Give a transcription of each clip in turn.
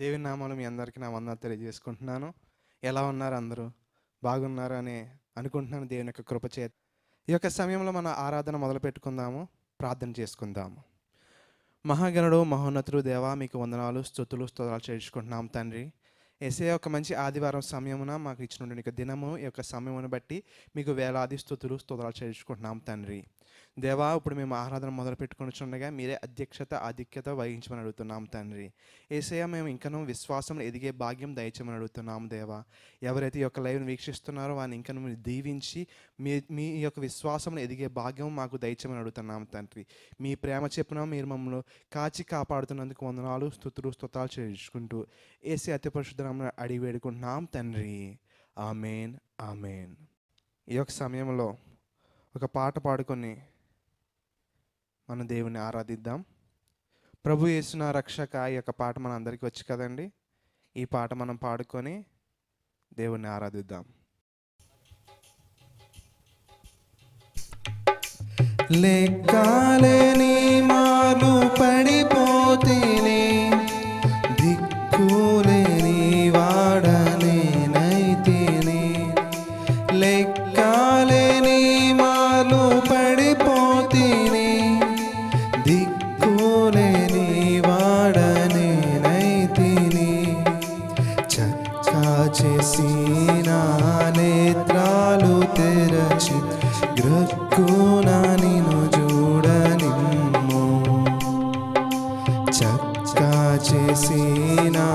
దేవుని నామములో మీ అందరికీ నా వందనాలు తెలియజేసుకుంటున్నాను. ఎలా ఉన్నారు అందరూ? బాగున్నారు అని అనుకుంటున్నాను దేవుని యొక్క కృప చేత. ఈ యొక్క సమయంలో మన ఆరాధన మొదలు పెట్టుకుందాము, ప్రార్థన చేసుకుందాము. మహాగణుడు మహోన్నతుడు దేవా, మీకు వందనాలు, స్తుతులు, స్తోత్రాలు చేయించుకుంటున్నాం తండ్రి. యేసయ్య, ఒక మంచి ఆదివారం సమయమున మాకు ఇచ్చినటువంటి దినము, ఈ యొక్క సమయమును బట్టి మీకు వేలాది స్తుతులు, స్తోత్రాలు చేయించుకుంటున్నాం తండ్రి. దేవా, ఇప్పుడు మేము ఆరాధన మొదలు పెట్టుకునిచుండగా మీరే ఆధిక్యత వహించమని అడుగుతున్నాం తండ్రి. యేసయ్య, మేము ఇంకనూ విశ్వాసంలో ఎదిగే భాగ్యం దయచేయమని అడుగుతున్నాం దేవా. ఎవరైతే ఈ యొక్క లైవ్ని వీక్షిస్తున్నారో వారిని ఇంకనూ మీరు దీవించి మీ యొక్క విశ్వాసంలో ఎదిగే భాగ్యం మాకు దయచేయమని అడుగుతున్నాం తండ్రి. మీ ప్రేమ చెప్పున మీరు మమ్మల్ని కాచి కాపాడుతున్నందుకు వందనాలు, స్తుతులు, స్తోత్రాలు చేయించుకుంటూ యేసయ్య అతి పరిశుద్ధ నామమున అడిగి వేడుకుంటున్నాం తండ్రి. ఆమేన్, ఆమేన్. ఈ యొక్క సమయంలో ఒక పాట పాడుకొని మన దేవుని ఆరాధిద్దాం. ప్రభు యేసు నా రక్షక, ఈ యొక్క పాట మన అందరికీ వచ్చు కదండి. ఈ పాట మనం పాడుకొని దేవుని ఆరాధిద్దాం. లెక్కలేని మార్లు పడిపోతేనే దిక్కులేని వాడనేనైతేనే, లెక్కలేని మార్లు పడిపోతేనే దిక్కులేని వాడనేనైతేనే, చక్కా చేసి నా నేత్రాలు తెరచి గ్రక్కున నిన్ను చూడనిమ్ము, చక్కా చేసి నా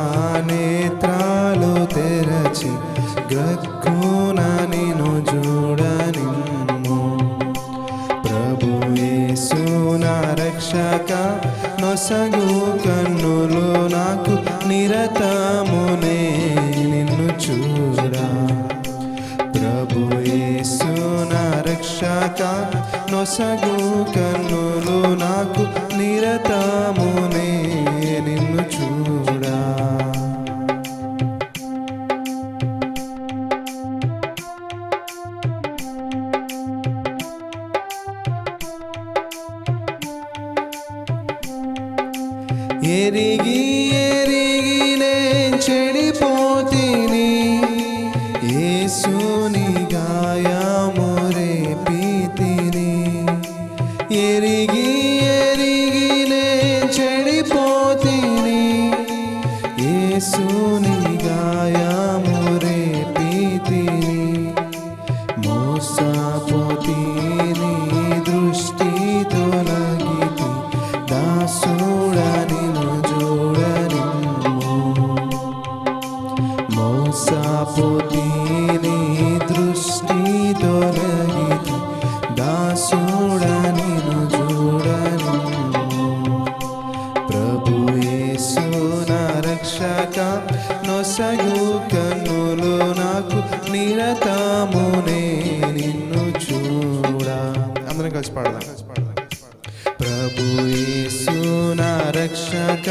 నేత్రాలు తెరచి గ్రక్కున నిన్ను చూడనిమ్ము. ప్రభు యేసు నా రక్షక, నొసగు కన్నులు నాకు నిరతమునే నిన్ను చూడా. ప్రభు యేసు నా రక్షక, నొసగు కన్నులు నాకు నిరతమునే నిన్ను చూడా. ఎరిగి ఎరిగి నే చెడిపోతిని, యేసుని గాయము రేపితిని. ఎరిగి ఎరిగి నే చెడిపోతిని, యేసుని గాయము రేపితిని. మోసపోతిని దృష్టి తొలగితి, దాసుడని మోసపోతిని దృష్టి తొలగితి, దాసుడని చూడను. ప్రభు యేసు నా రక్షక, నొసగు కన్నులు నాకు నిరతమునే నిన్ను చూడా. అందరం కలిసి పాడదాం. ప్రభు యేసు నా రక్షక,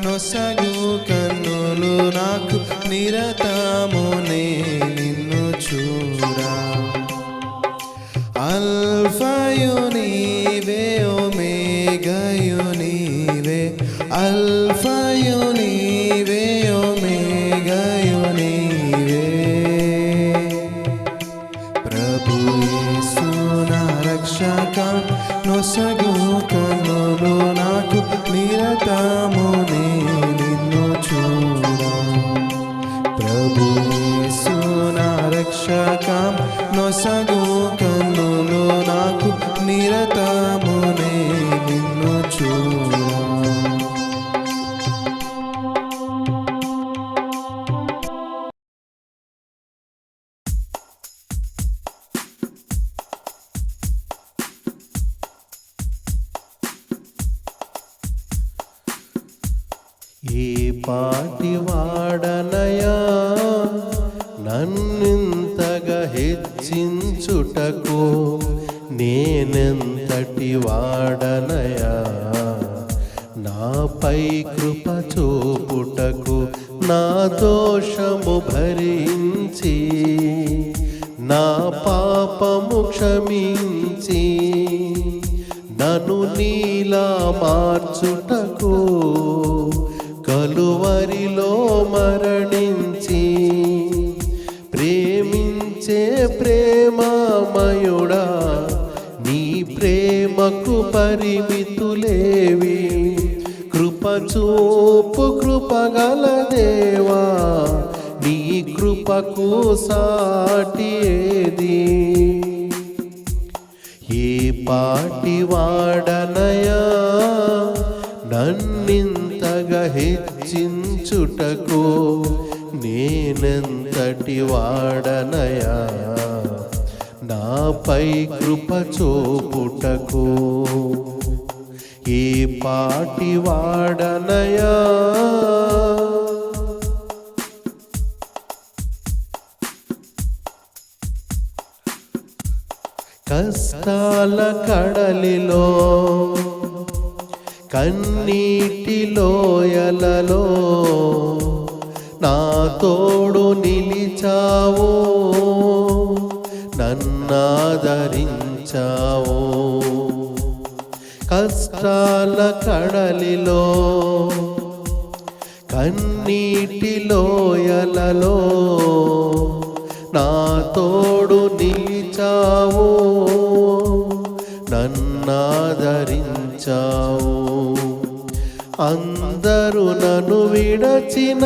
నొసగు కన్నులు నాకు నిరతమునే నిన్ను చూడా. అల్ఫయు నీవే, ఒమేగయు నీవే, అల్ఫయు నీవే, ఒమేగయు నీవే. ప్రభు యేసు నా రక్షక, నొసగు కన్నులు నాకు నిరతమునే నిన్ను చూడా. ప్రభు యేసు నా రక్షక, నొసగు కన్నులు నాకు నిరతమునే నిన్ను చూడా. ఏ పాటి వాడనయా నన్నింతగా హెచ్చించుటకు, నేనెంతటి వాడనయా నాపై కృప చూపుటకు. నా దోషము భరించి నా పాపము క్షమించి నన్ను నీలా మార్చుటకు కలువరిలో మరణించి ప్రేమించే ప్రేమమయుడా, నీ ప్రేమకు పరిమితులేవి. కృప చూపు కృపగల దేవా, నీ కృపకు సాటి ఏది? ఏ పాటి వాడనయా నన్నింతగా హెచ్చించుటకు, నేనెంతటి వాడనయా నాపై కృప చూపుటకు. ఏ పాటి వాడనయా కష్టాల కడలిలో కన్నీటి లోయలలో నా తోడు నిలిచావు, నన్నాదరించావు. కష్టాల కడలిలో కన్నీటి లోయలలో నా తోడు నిలిచావు, నన్నాదరించావు. అందరూ నన్ను విడచిన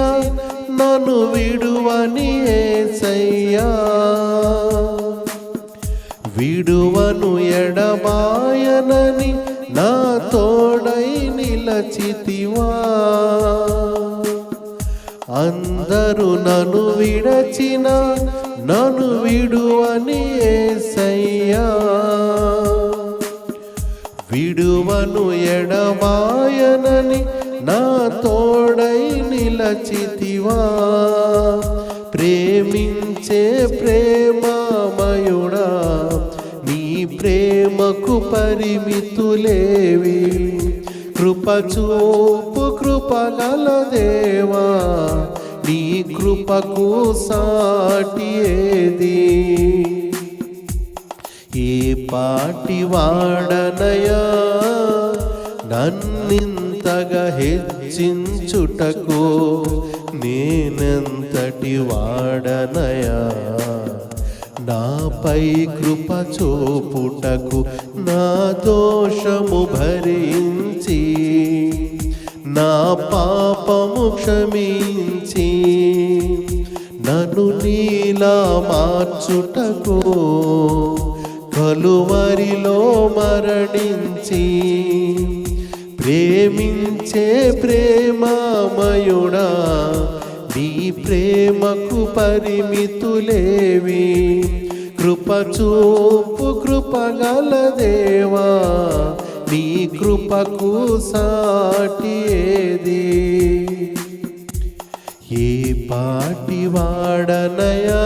నన్ను విడువని యేసయ్యా, విడువను ఎడబాయనని నా తోడై నిలచితివా. అందరూ నన్ను విడచిన నన్ను విడువని యేసయ్యా, విడువను ఎడబాయనని నా తోడై నిలచితివా. ప్రేమించే ప్రేమమయుడా, నీ ప్రేమకు పరిమితులేవి. కృప చూపు కృపగల దేవా, నీ కృపకు సాటి ఏది? ఏ పాటి వాడనయా నన్నింతగా హెచ్చించుటకు, నేనెంతటి వాడనయా నాపై కృప చూపుటకు. నా దోషము భరించి నా పాపము క్షమించి నన్ను నీలా మార్చుటకు, కలువరిలో మరణించి ప్రేమించే ప్రేమమయుడా, నీ ప్రేమకు పరిమితులేవి. కృప చూపు కృపగల దేవా, నీ కృపకు సాటి ఏది? ఏ పాటి వాడనయా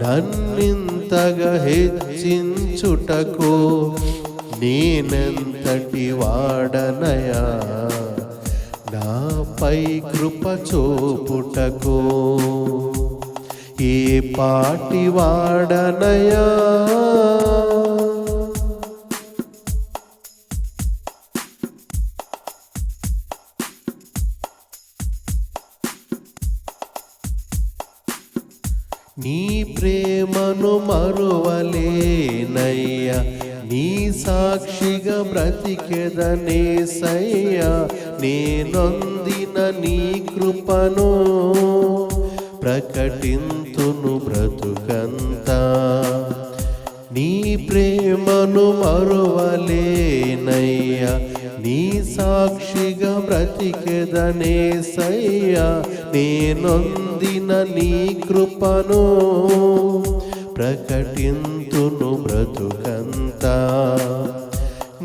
నన్నింతగా హెచ్చించుటకు, నేనెంతటి వాడనయా నాపై కృప చూపుటకు. ఏ పాటి వాడనయా నీ ప్రేమను మరువలేనయ్యా, నీ సాక్షిగా బ్రతికెదనేసయ్యా. నేనొందిన నీ కృపను ప్రకటింతును బ్రతుకంతా. నీ ప్రేమను మరువలేనయ్యా, నీ సాక్షిగా బ్రతికెదనేసయ్యా. నేనొందిన నీ కృపను ప్రకటింతును బ్రతుకంతా.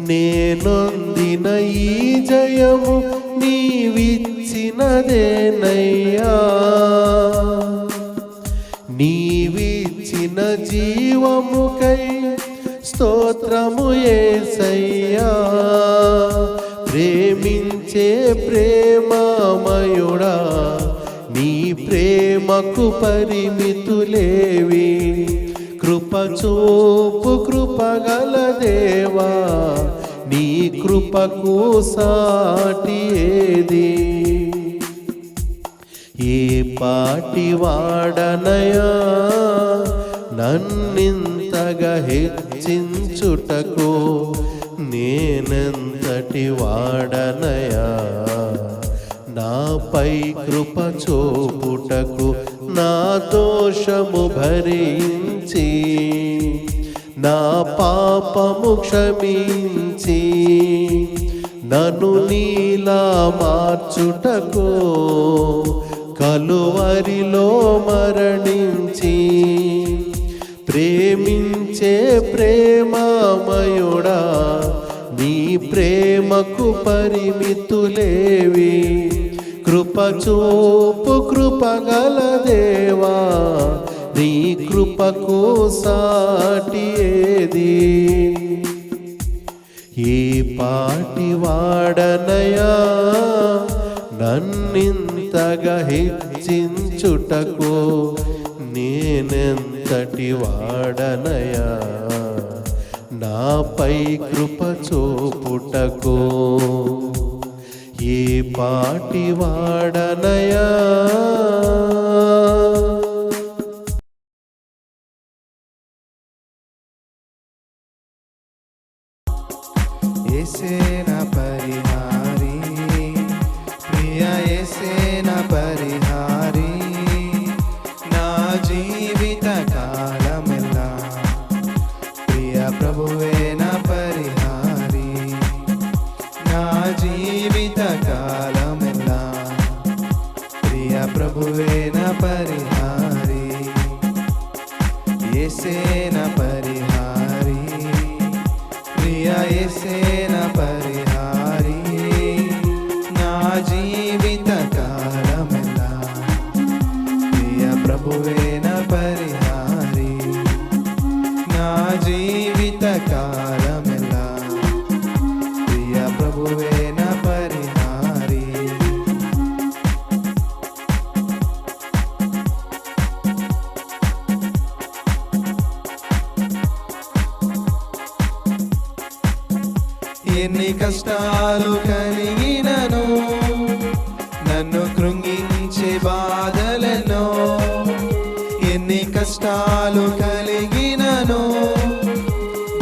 నేనొందిన ఈ జయము నీవిచ్చినదేనయ్యా, నీవిచ్చిన జీవముకై స్తోత్రము యేసయ్యా. ప్రేమించే ప్రేమమయుడా, నీ ప్రేమకు పరిమితులేవి. కృప చూపు కృపగల దేవా, నీ కృపకు సాటి ఏది? ఏ పాటి వాడనయా నన్నింతగా హెచ్చించుటకు, నేనెంతటి వాడనయా నాపై కృప చూపుటకు. నా దోషము భరించి నా పాపము క్షమించి నన్ను నీలా మార్చుటకు, కలువరిలో మరణించి ప్రేమించే ప్రేమామయుడా, నీ ప్రేమకు పరిమితులేవి. కృప చూపు కృపగల దేవా, నీ కృపకు సాటి ఏది. ఏ పాటి వాడనయా నన్నింతగా హెచ్చించుటకు, నేనెంతటి వాడనయా నాపై కృప చూపుటకు. ఏ పాటి వాడనయా. యేసే నా పరిహారి, ప్రియ యేసే నా పరిహారి, నా జీవిత కాలమెల్లా ప్రియ ప్రభువే నా పరిహారి, నా జీవిత కాలమెల్లా ప్రియ ప్రభువే నా పరిహారి. యేసే నా పరిహారి, ప్రియ యేసే నా పరిహారి, నా జీవిత కాలమెల్లా ప్రియ ప్రభువే నా పరిహారి, నా జీవిత కాలమెల్లా ప్రియ ప్రభువే నా పరిహారి. ఎన్ని కష్టాలు కలిగినను, నన్ను కృంగించే బాధలను, ఎన్ని కష్టాలు కలిగినను,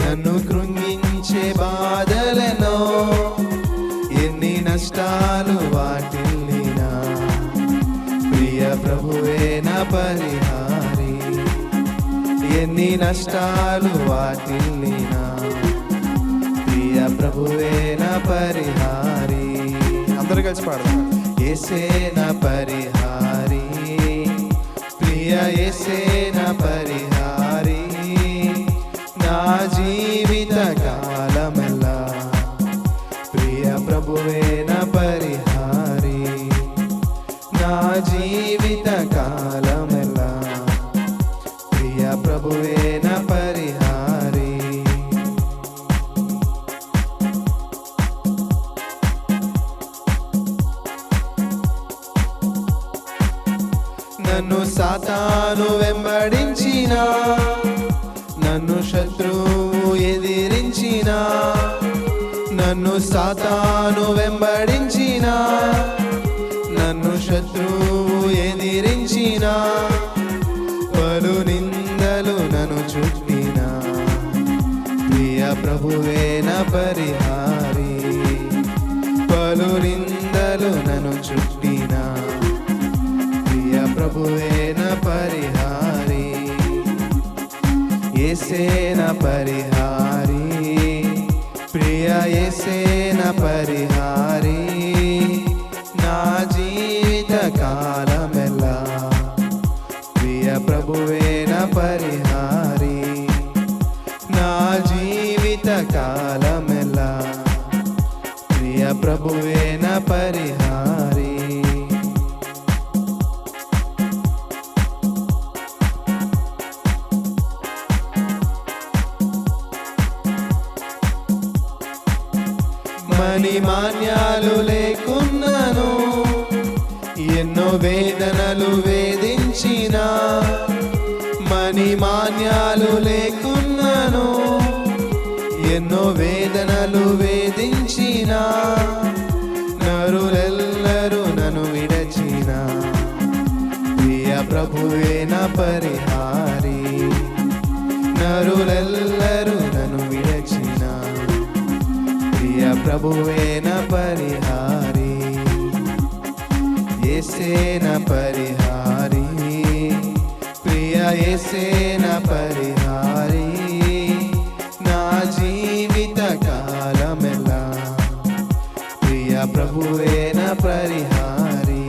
నన్ను కృంగించే బాధలను, ఎన్ని నష్టాలు వాటిల్లినా ప్రియ ప్రభువే నా పరిహారి, ఎన్ని నష్టాలు వాటిల్లినా ప్రియ ప్రభువే నా పరిహారి. అందరూ కలిసి పాడదాం. యేసే నా పరిహారి, ప్రియ యేసే నా పరిహారి, నా జీవిత కాలమెల్లా ప్రియ ప్రభువే నా పరిహారి, నా జీవిత కాలమెల్లా ప్రియ ప్రభువే నా పరిహారి. నన్ను సాతాను వెంబడించిన, నన్ను శత్రువు ఎదిరించిన, నన్ను సాతాను వెంబడించిన, నన్ను శత్రువు ఎదిరించిన, పలు నిందలు నన్ను చుట్టిన ప్రియ ప్రభువే నా పరిహారి, పలు నిందలు నన్ను చుట్టిన ప్రియ ప్రభువే నా పరిహారి. యేసే నా పరిహారి, ప్రియ యేసే నా పరిహారి, నా జీవిత కాలమెల్లా ప్రియ ప్రభువే నా పరిహారి, నా జీవిత కాలమెల్లా ప్రియ ప్రభువే నా పరిహారి. మని మాన్యాలు లేకున్నాను, ఎన్నో వేదనలు వేధించిన, మని మాన్యాలు లేకున్నాను, ఎన్నో వేదనలు వేధించిన, నరులెల్లరూ నన్ను విడచిన ప్రభువే నా పరిహారి. నరులెల్లరూ నన్ను విడచిన ప్రియ ప్రభువే నా పరిహారి. యేసే నా పరిహారి, ప్రియ యేసే నా పరిహారి. నా జీవిత కాలమెల్లా ప్రియ ప్రభువే నా పరిహారి.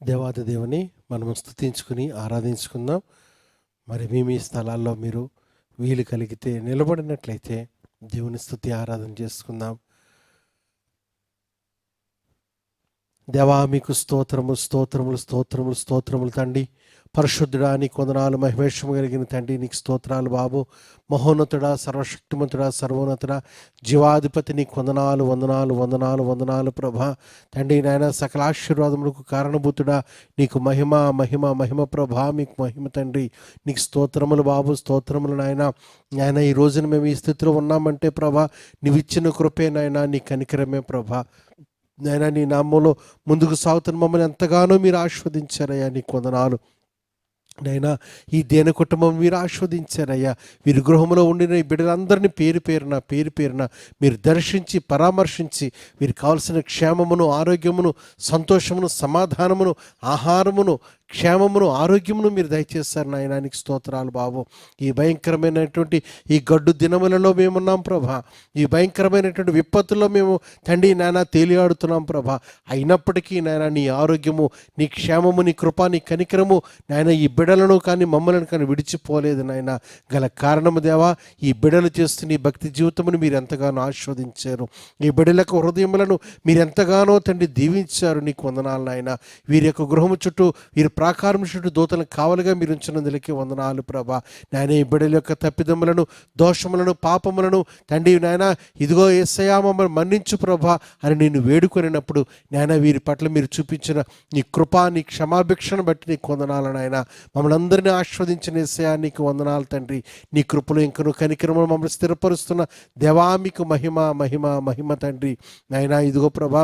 దేవాది దేవుని మనం స్తుతించుకుని ఆరాధించుకుందాం. మరి మీ స్థలాల్లో మీరు వీలు కలిగితే నిలబడినట్లయితే దేవుని స్తుతి ఆరాధన చేసుకుందాం. దేవా మీకు స్తోత్రము స్తోత్రములు స్తోత్రములు స్తోత్రములు తండ్రి. పరిశుద్ధుడా నీకు వందనాలు. మహిమేషము కలిగిన తండ్రి నీకు స్తోత్రాలు బాబు. మహోన్నతుడా, సర్వశక్తిమంతుడా, సర్వోన్నతుడా, జీవాధిపతి నీకు వందనాలు వందనాలు వందనాలు వందనాలు ప్రభా. తండ్రి నాయన సకల ఆశీర్వాదములకు కారణభూతుడా నీకు మహిమ మహిమ మహిమ ప్రభా. మీకు మహిమ తండ్రి. నీకు స్తోత్రములు బాబు, స్తోత్రములు నాయన. నాయన ఈ రోజున మేము ఈ స్థితిలో ఉన్నామంటే ప్రభా నీవు ఇచ్చిన కృపే నాయన, నీ కనికరమే ప్రభా. నాయన నీ నామంలో ముందుకు సాగుతున్న మమ్మల్ని ఎంతగానో మీరు ఆస్వాదించారయ్యా, నీకు వందనాలు నైనా. ఈ దేన కుటుంబం మీరు ఆస్వాదించారయ్యా. వీరి గృహంలో ఉండిన ఈ బిడ్డలందరినీ పేరు పేరున మీరు దర్శించి పరామర్శించి వీరికి కావాల్సిన క్షేమమును, ఆరోగ్యమును, సంతోషమును, సమాధానమును, ఆహారమును, క్షేమమును, ఆరోగ్యమును మీరు దయచేస్తారు నాయన. నీకు స్తోత్రాలు బాబు. ఈ భయంకరమైనటువంటి ఈ గడ్డు దినములలో మేమున్నాం ప్రభా. ఈ భయంకరమైనటువంటి విపత్తుల్లో మేము తండ్రి నాయన తేలియాడుతున్నాం ప్రభా. అయినప్పటికీ నాయన నీ ఆరోగ్యము, నీ క్షేమము, నీ కృప, నీ కనికరము నాయన ఈ బిడ్డలను కానీ మమ్మల్ని కానీ విడిచిపోలేదు నాయన. గల కారణము దేవా, ఈ బిడ్డలు చేస్తున్న ఈ భక్తి జీవితమును మీరు ఎంతగానో ఆస్వాదించారు. ఈ బిడ్డలకు హృదయములను మీరు ఎంతగానో తండ్రి దీవించారు. నీకు వందనాలు నాయన. వీరి యొక్క గృహము చుట్టూ, వీరి ప్రాకారం చుట్టూ దూతలను కావలుగా మీరు ఉంచినందులకి వందనాలు ప్రభా. నాయన ఈ బిడ్డల యొక్క తప్పిదములను, దోషములను, పాపములను తండ్రి నాయన ఇదిగో యేసయ్యా మమ్మల్ని మన్నించు ప్రభా అని నేను వేడుకొనినప్పుడు నాయన వీరి పట్ల మీరు చూపించిన నీ కృప, నీ క్షమాభిక్షను బట్టి నీకు వందనాలు నాయన. మమ్మల్ని అందరినీ ఆస్వాదించిన యేసయ్యా నీకు వందనాలు తండ్రి. నీ కృపలు ఇంకను కనికరములు మమ్మల్ని స్థిరపరుస్తున్న దేవా మీకు మహిమ మహిమ మహిమ తండ్రి. నాయన ఇదిగో ప్రభా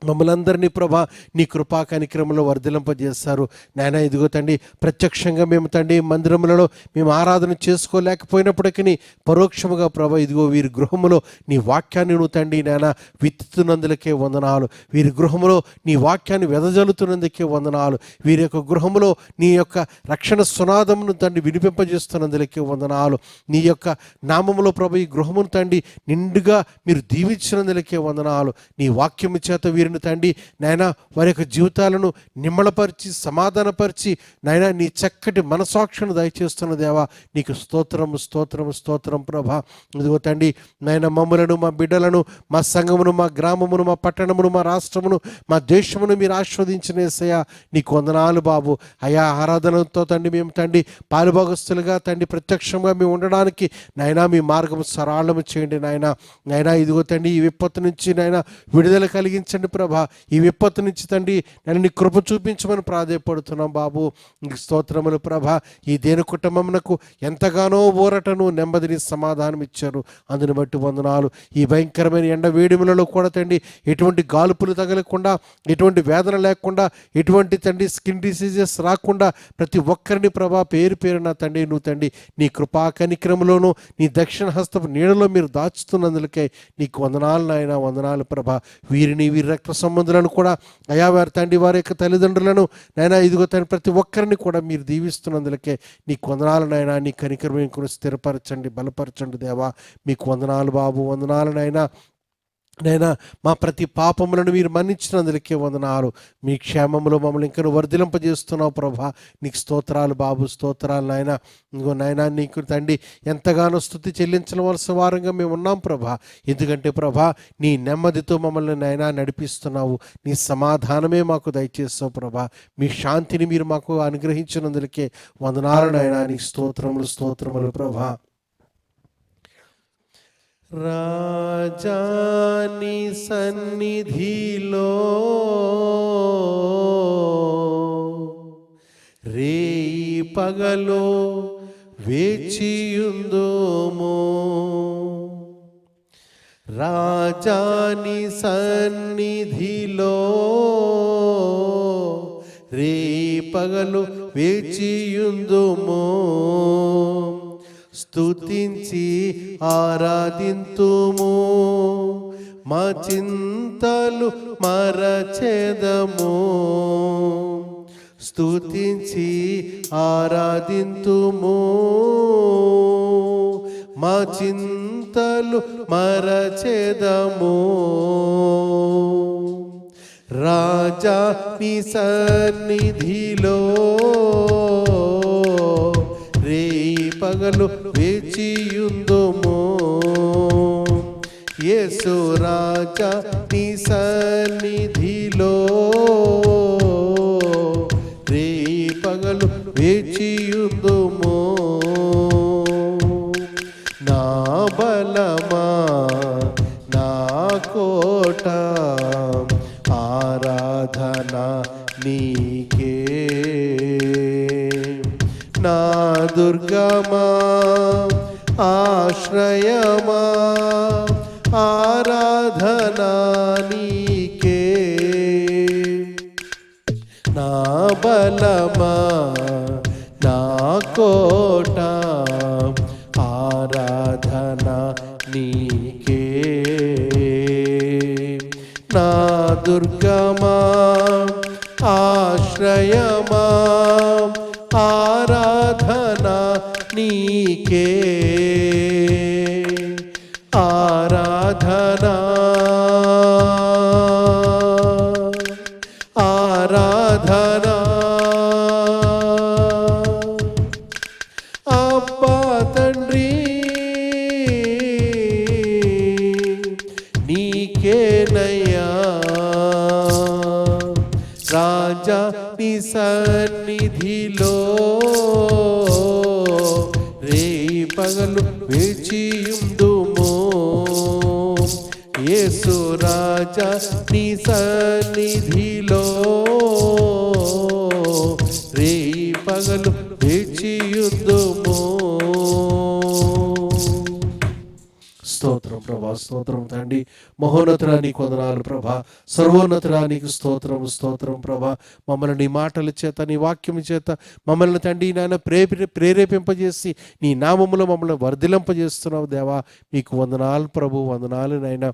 మమ్మల్ని అందరినీ ప్రభా నీ కృపా కనికరములో వర్ధిలింపజేస్తారు నాయన. ఇదిగో తండ్రి ప్రత్యక్షంగా మేము తండ్రి మందిరములలో మేము ఆరాధన చేసుకోలేకపోయినప్పటికీ పరోక్షముగా ప్రభా ఇదిగో వీరి గృహములో నీ వాక్యాన్ని నువ్వు తండ్రి నాయన విత్తుతున్నందులకే వందనాలు. వీరి గృహములో నీ వాక్యాన్ని వెదజల్లుతున్నందుకే వందనాలు. వీరి యొక్క గృహములో నీ యొక్క రక్షణ సునాదమును తండ్రి వినిపింపజేస్తున్నందులకే వందనాలు. నీ యొక్క నామములో ప్రభా ఈ గృహమును తండ్రి నిండుగా మీరు దీవించినందులకే వందనాలు. నీ వాక్యము చేత వీరిని తండ్రి నాయన వారి యొక్క జీవితాలను నిమ్మలపరిచి సమాధానపరిచి నాయన నీ చక్కటి మనసాక్షిని దయచేస్తున్న దేవా నీకు స్తోత్రము స్తోత్రము స్తోత్రం ప్రభా. ఇదిగో తండ్రి నాయన మమ్ములను, మా బిడ్డలను, మా సంఘమును, మా గ్రామమును, మా పట్టణమును, మా రాష్ట్రమును, మా దేశమును మీరు ఆస్వాదించిన యేసయ్యా నీకు వందనాలు బాబు. అయా ఆరాధనతో తండ్రి మేము తండ్రి పాలుభాగస్తులుగా తండ్రి ప్రత్యక్షంగా మేము ఉండడానికి నాయన మీ మార్గము సరళము చేయండి నాయన. నాయన ఇదిగో తండ్రి ఈ విపత్తు నుంచి నాయన విడుదల కలిగించండి ప్రభా. ఈ విపత్తు నుంచి తండ్రి నేను నీ కృప చూపించమని ప్రాధేయపడుతున్నాం బాబు. నీకు స్తోత్రములు ప్రభా. ఈ దేని కుటుంబమునకు ఎంతగానో ఊరటను, నెమ్మదిని, సమాధానం ఇచ్చారు. అందుని బట్టి వందనాలు. ఈ భయంకరమైన ఎండ వేడిములలో కూడా తండ్రి ఎటువంటి గాలుపులు తగలకుండా, ఎటువంటి వేదన లేకుండా, ఎటువంటి తండ్రి స్కిన్ డిసీజెస్ రాకుండా ప్రతి ఒక్కరిని ప్రభా పేరు పేరున తండ్రి నువ్వు తండ్రి నీ కృపా కనిక్రమలోను నీ దక్షిణ హస్తపు నీడలో మీరు దాచుతున్నందులకై నీకు వందనాలు నాయన. వందనాలు ప్రభా. వీరిని వీరి రక్త సంబంధులను కూడా అయా వారి తండ్రి వారి యొక్క తల్లిదండ్రులను నాయన ఇదిగో తండ్రి ప్రతి ఒక్కరిని కూడా మీరు దీవిస్తున్నందులకే నీకు వందనాలు నాయన. నీ కనికరం స్థిరపరచండి, బలపరచండి దేవా. మీకు వందనాలు బాబు. వందనాలు నాయన. నైనా మా ప్రతి పాపములను మీరు మన్నించినందులకే వందనాలు. మీ క్షేమంలో మమ్మల్ని ఇంకా వర్ధిలింపజేస్తున్నావు ప్రభా. నీకు స్తోత్రాలు బాబు, స్తోత్రాలు నాయన. ఇంకో నాయన నీకు తండ్రి ఎంతగానో స్తుతి చెల్లించవలసిన వారంగా మేము ఉన్నాం ప్రభా. ఎందుకంటే ప్రభా నీ నెమ్మదితో మమ్మల్ని నాయన నడిపిస్తున్నావు. నీ సమాధానమే మాకు దయచేస్తావు ప్రభా. మీ శాంతిని మీరు మాకు అనుగ్రహించినందులకే వందనాలు నాయన. నీకు స్తోత్రములు స్తోత్రములు ప్రభా. రాజాని సన్నిధిలో రేయి పగలో వేచియుందుము. రాజాని సన్నిధిలో రే పగలు వేచియుందుము, స్తుతించి ఆరాధింతుము, మా చింతలు మరచెదము. స్తుతించి ఆరాధింతుము, మా చింతలు మరచెదము. రాజా నీ సన్నిధిలో రే పగలు వేచియుందుము. యేసు రాజా నీ సన్నిధిలో రే పగలు వేచియుందుము. నా బలమా నా కోట ఆరాధన నీకే, నా దుర్గమా ఆశ్రయమా ఆరాధన నీకే. నా బలమా నా కోట ఆరాధన నీకే, నా దుర్గమా ఆశ్రయమా ఆరాధన నీకే. ఆరాధన ఆరాధన అబ్బా తండ్రి నీకేనయ్యా. రాజా నీ సన్నిధిలో రే పగలు వేచియుందుము. యేసు రాజా నీ సన్నిధిలో రే పగలు వేచియుందుము. స్తోత్రం ప్రభా, స్తోత్రం తండ్రి. మహోన్నతుడా నీకు వందనాలు ప్రభా, సర్వోన్నతుడా నీకు స్తోత్రం స్తోత్రం ప్రభా. మమ్మల్ని నీ మాటల చేత నీ వాక్యం చేత మమ్మల్ని తండ్రి నాయన ప్రేరేపింపజేసి నీ నామములో మమ్మల్ని వర్ధిలింపజేస్తున్నావు దేవా. మీకు వందనాలు ప్రభు, వందనాలు నాయన.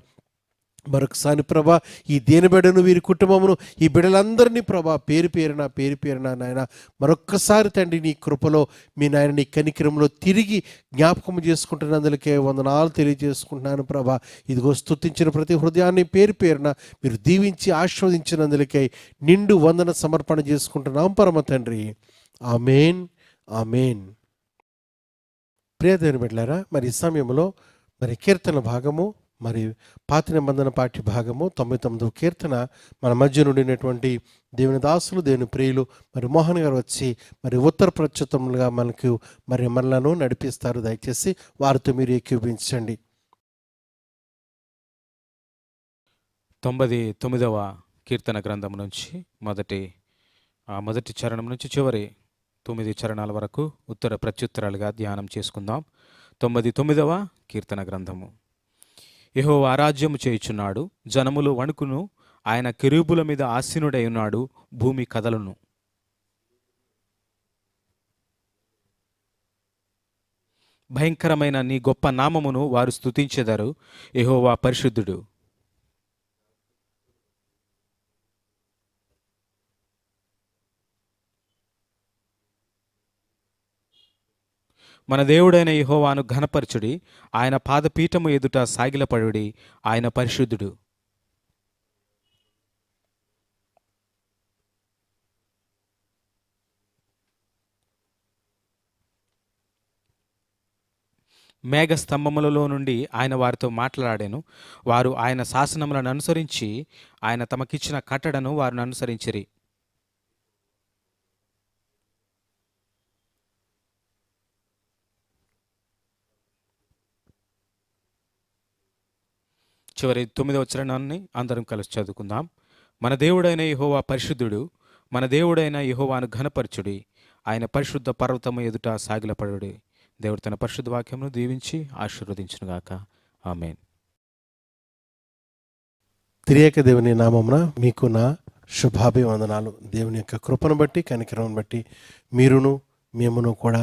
మరొకసారి ప్రభా ఈ దేని బిడ్డను వీరి కుటుంబమును ఈ బిడ్డలందరినీ ప్రభా పేరు పేరున నాయన మరొక్కసారి తండ్రి నీ కృపలో మీ నాయన నీ కనికరంలో తిరిగి జ్ఞాపకం చేసుకుంటున్నందుకే వందనాలు తెలియజేసుకుంటున్నాను ప్రభా. ఇదిగో స్తుతించిన ప్రతి హృదయాన్ని పేరున మీరు దీవించి ఆశీర్వదించినందుకే నిండు వందన సమర్పణ చేసుకుంటున్నాం పరమ తండ్రి. ఆమేన్ ఆమేన్. ప్రియ దేవుని బిడ్డలారా, మరి ఈ సమయంలో మరి కీర్తన భాగము మరి పాత నిబంధన పాఠ్య భాగము 99వ కీర్తన మన మధ్య నుండినటువంటి దేవుని దాసులు దేవుని ప్రియులు మరి మోహన్ గారు వచ్చి మరి ఉత్తర ప్రచుతములుగా మనకు మరి మనలను నడిపిస్తారు. దయచేసి వారితో మీరు ఏకీభవించండి. 99వ కీర్తన గ్రంథం నుంచి మొదటి చరణం నుంచి చివరి 9 చరణాల వరకు ఉత్తర ప్రత్యుత్తరాలుగా ధ్యానం చేసుకుందాం. 99వ కీర్తన గ్రంథము. యెహోవా రాజ్యము చేయుచున్నాడు, జనములు వణుకును, ఆయన కెరూబుల మీద ఆసీనుడై ఉన్నాడు, భూమి కదలును. భయంకరమైన నీ గొప్ప నామమును వారు స్తుతించెదరు, యెహోవా పరిశుద్ధుడు. మన దేవుడైన యెహోవాను ఘనపరచుడి, ఆయన పాదపీఠము ఎదుట సాగిలపడుడి, ఆయన పరిశుద్ధుడు. మేఘస్తంభములలో నుండి ఆయన వారితో మాట్లాడాను. వారు ఆయన శాసనములను అనుసరించి ఆయన తమకిచ్చిన కట్టడను వారిని అనుసరించిరి. చివరి 9వ చరణాన్ని అందరం కలిసి చదువుకుందాం. మన దేవుడైన యెహోవా పరిశుద్ధుడు, మన దేవుడైన యెహోవాను ఘనపరచుడి, ఆయన పరిశుద్ధ పర్వతము ఎదుట సాగిలపడుడి. దేవుడు తన పరిశుద్ధ వాక్యమును దీవించి ఆశీర్వదించునుగాక. ఆమేన్. త్రియేక దేవుని నామమున మీకు నా శుభాభివందనాలు. దేవుని యొక్క కృపను బట్టి, కనికరం బట్టి మీరును మేమును కూడా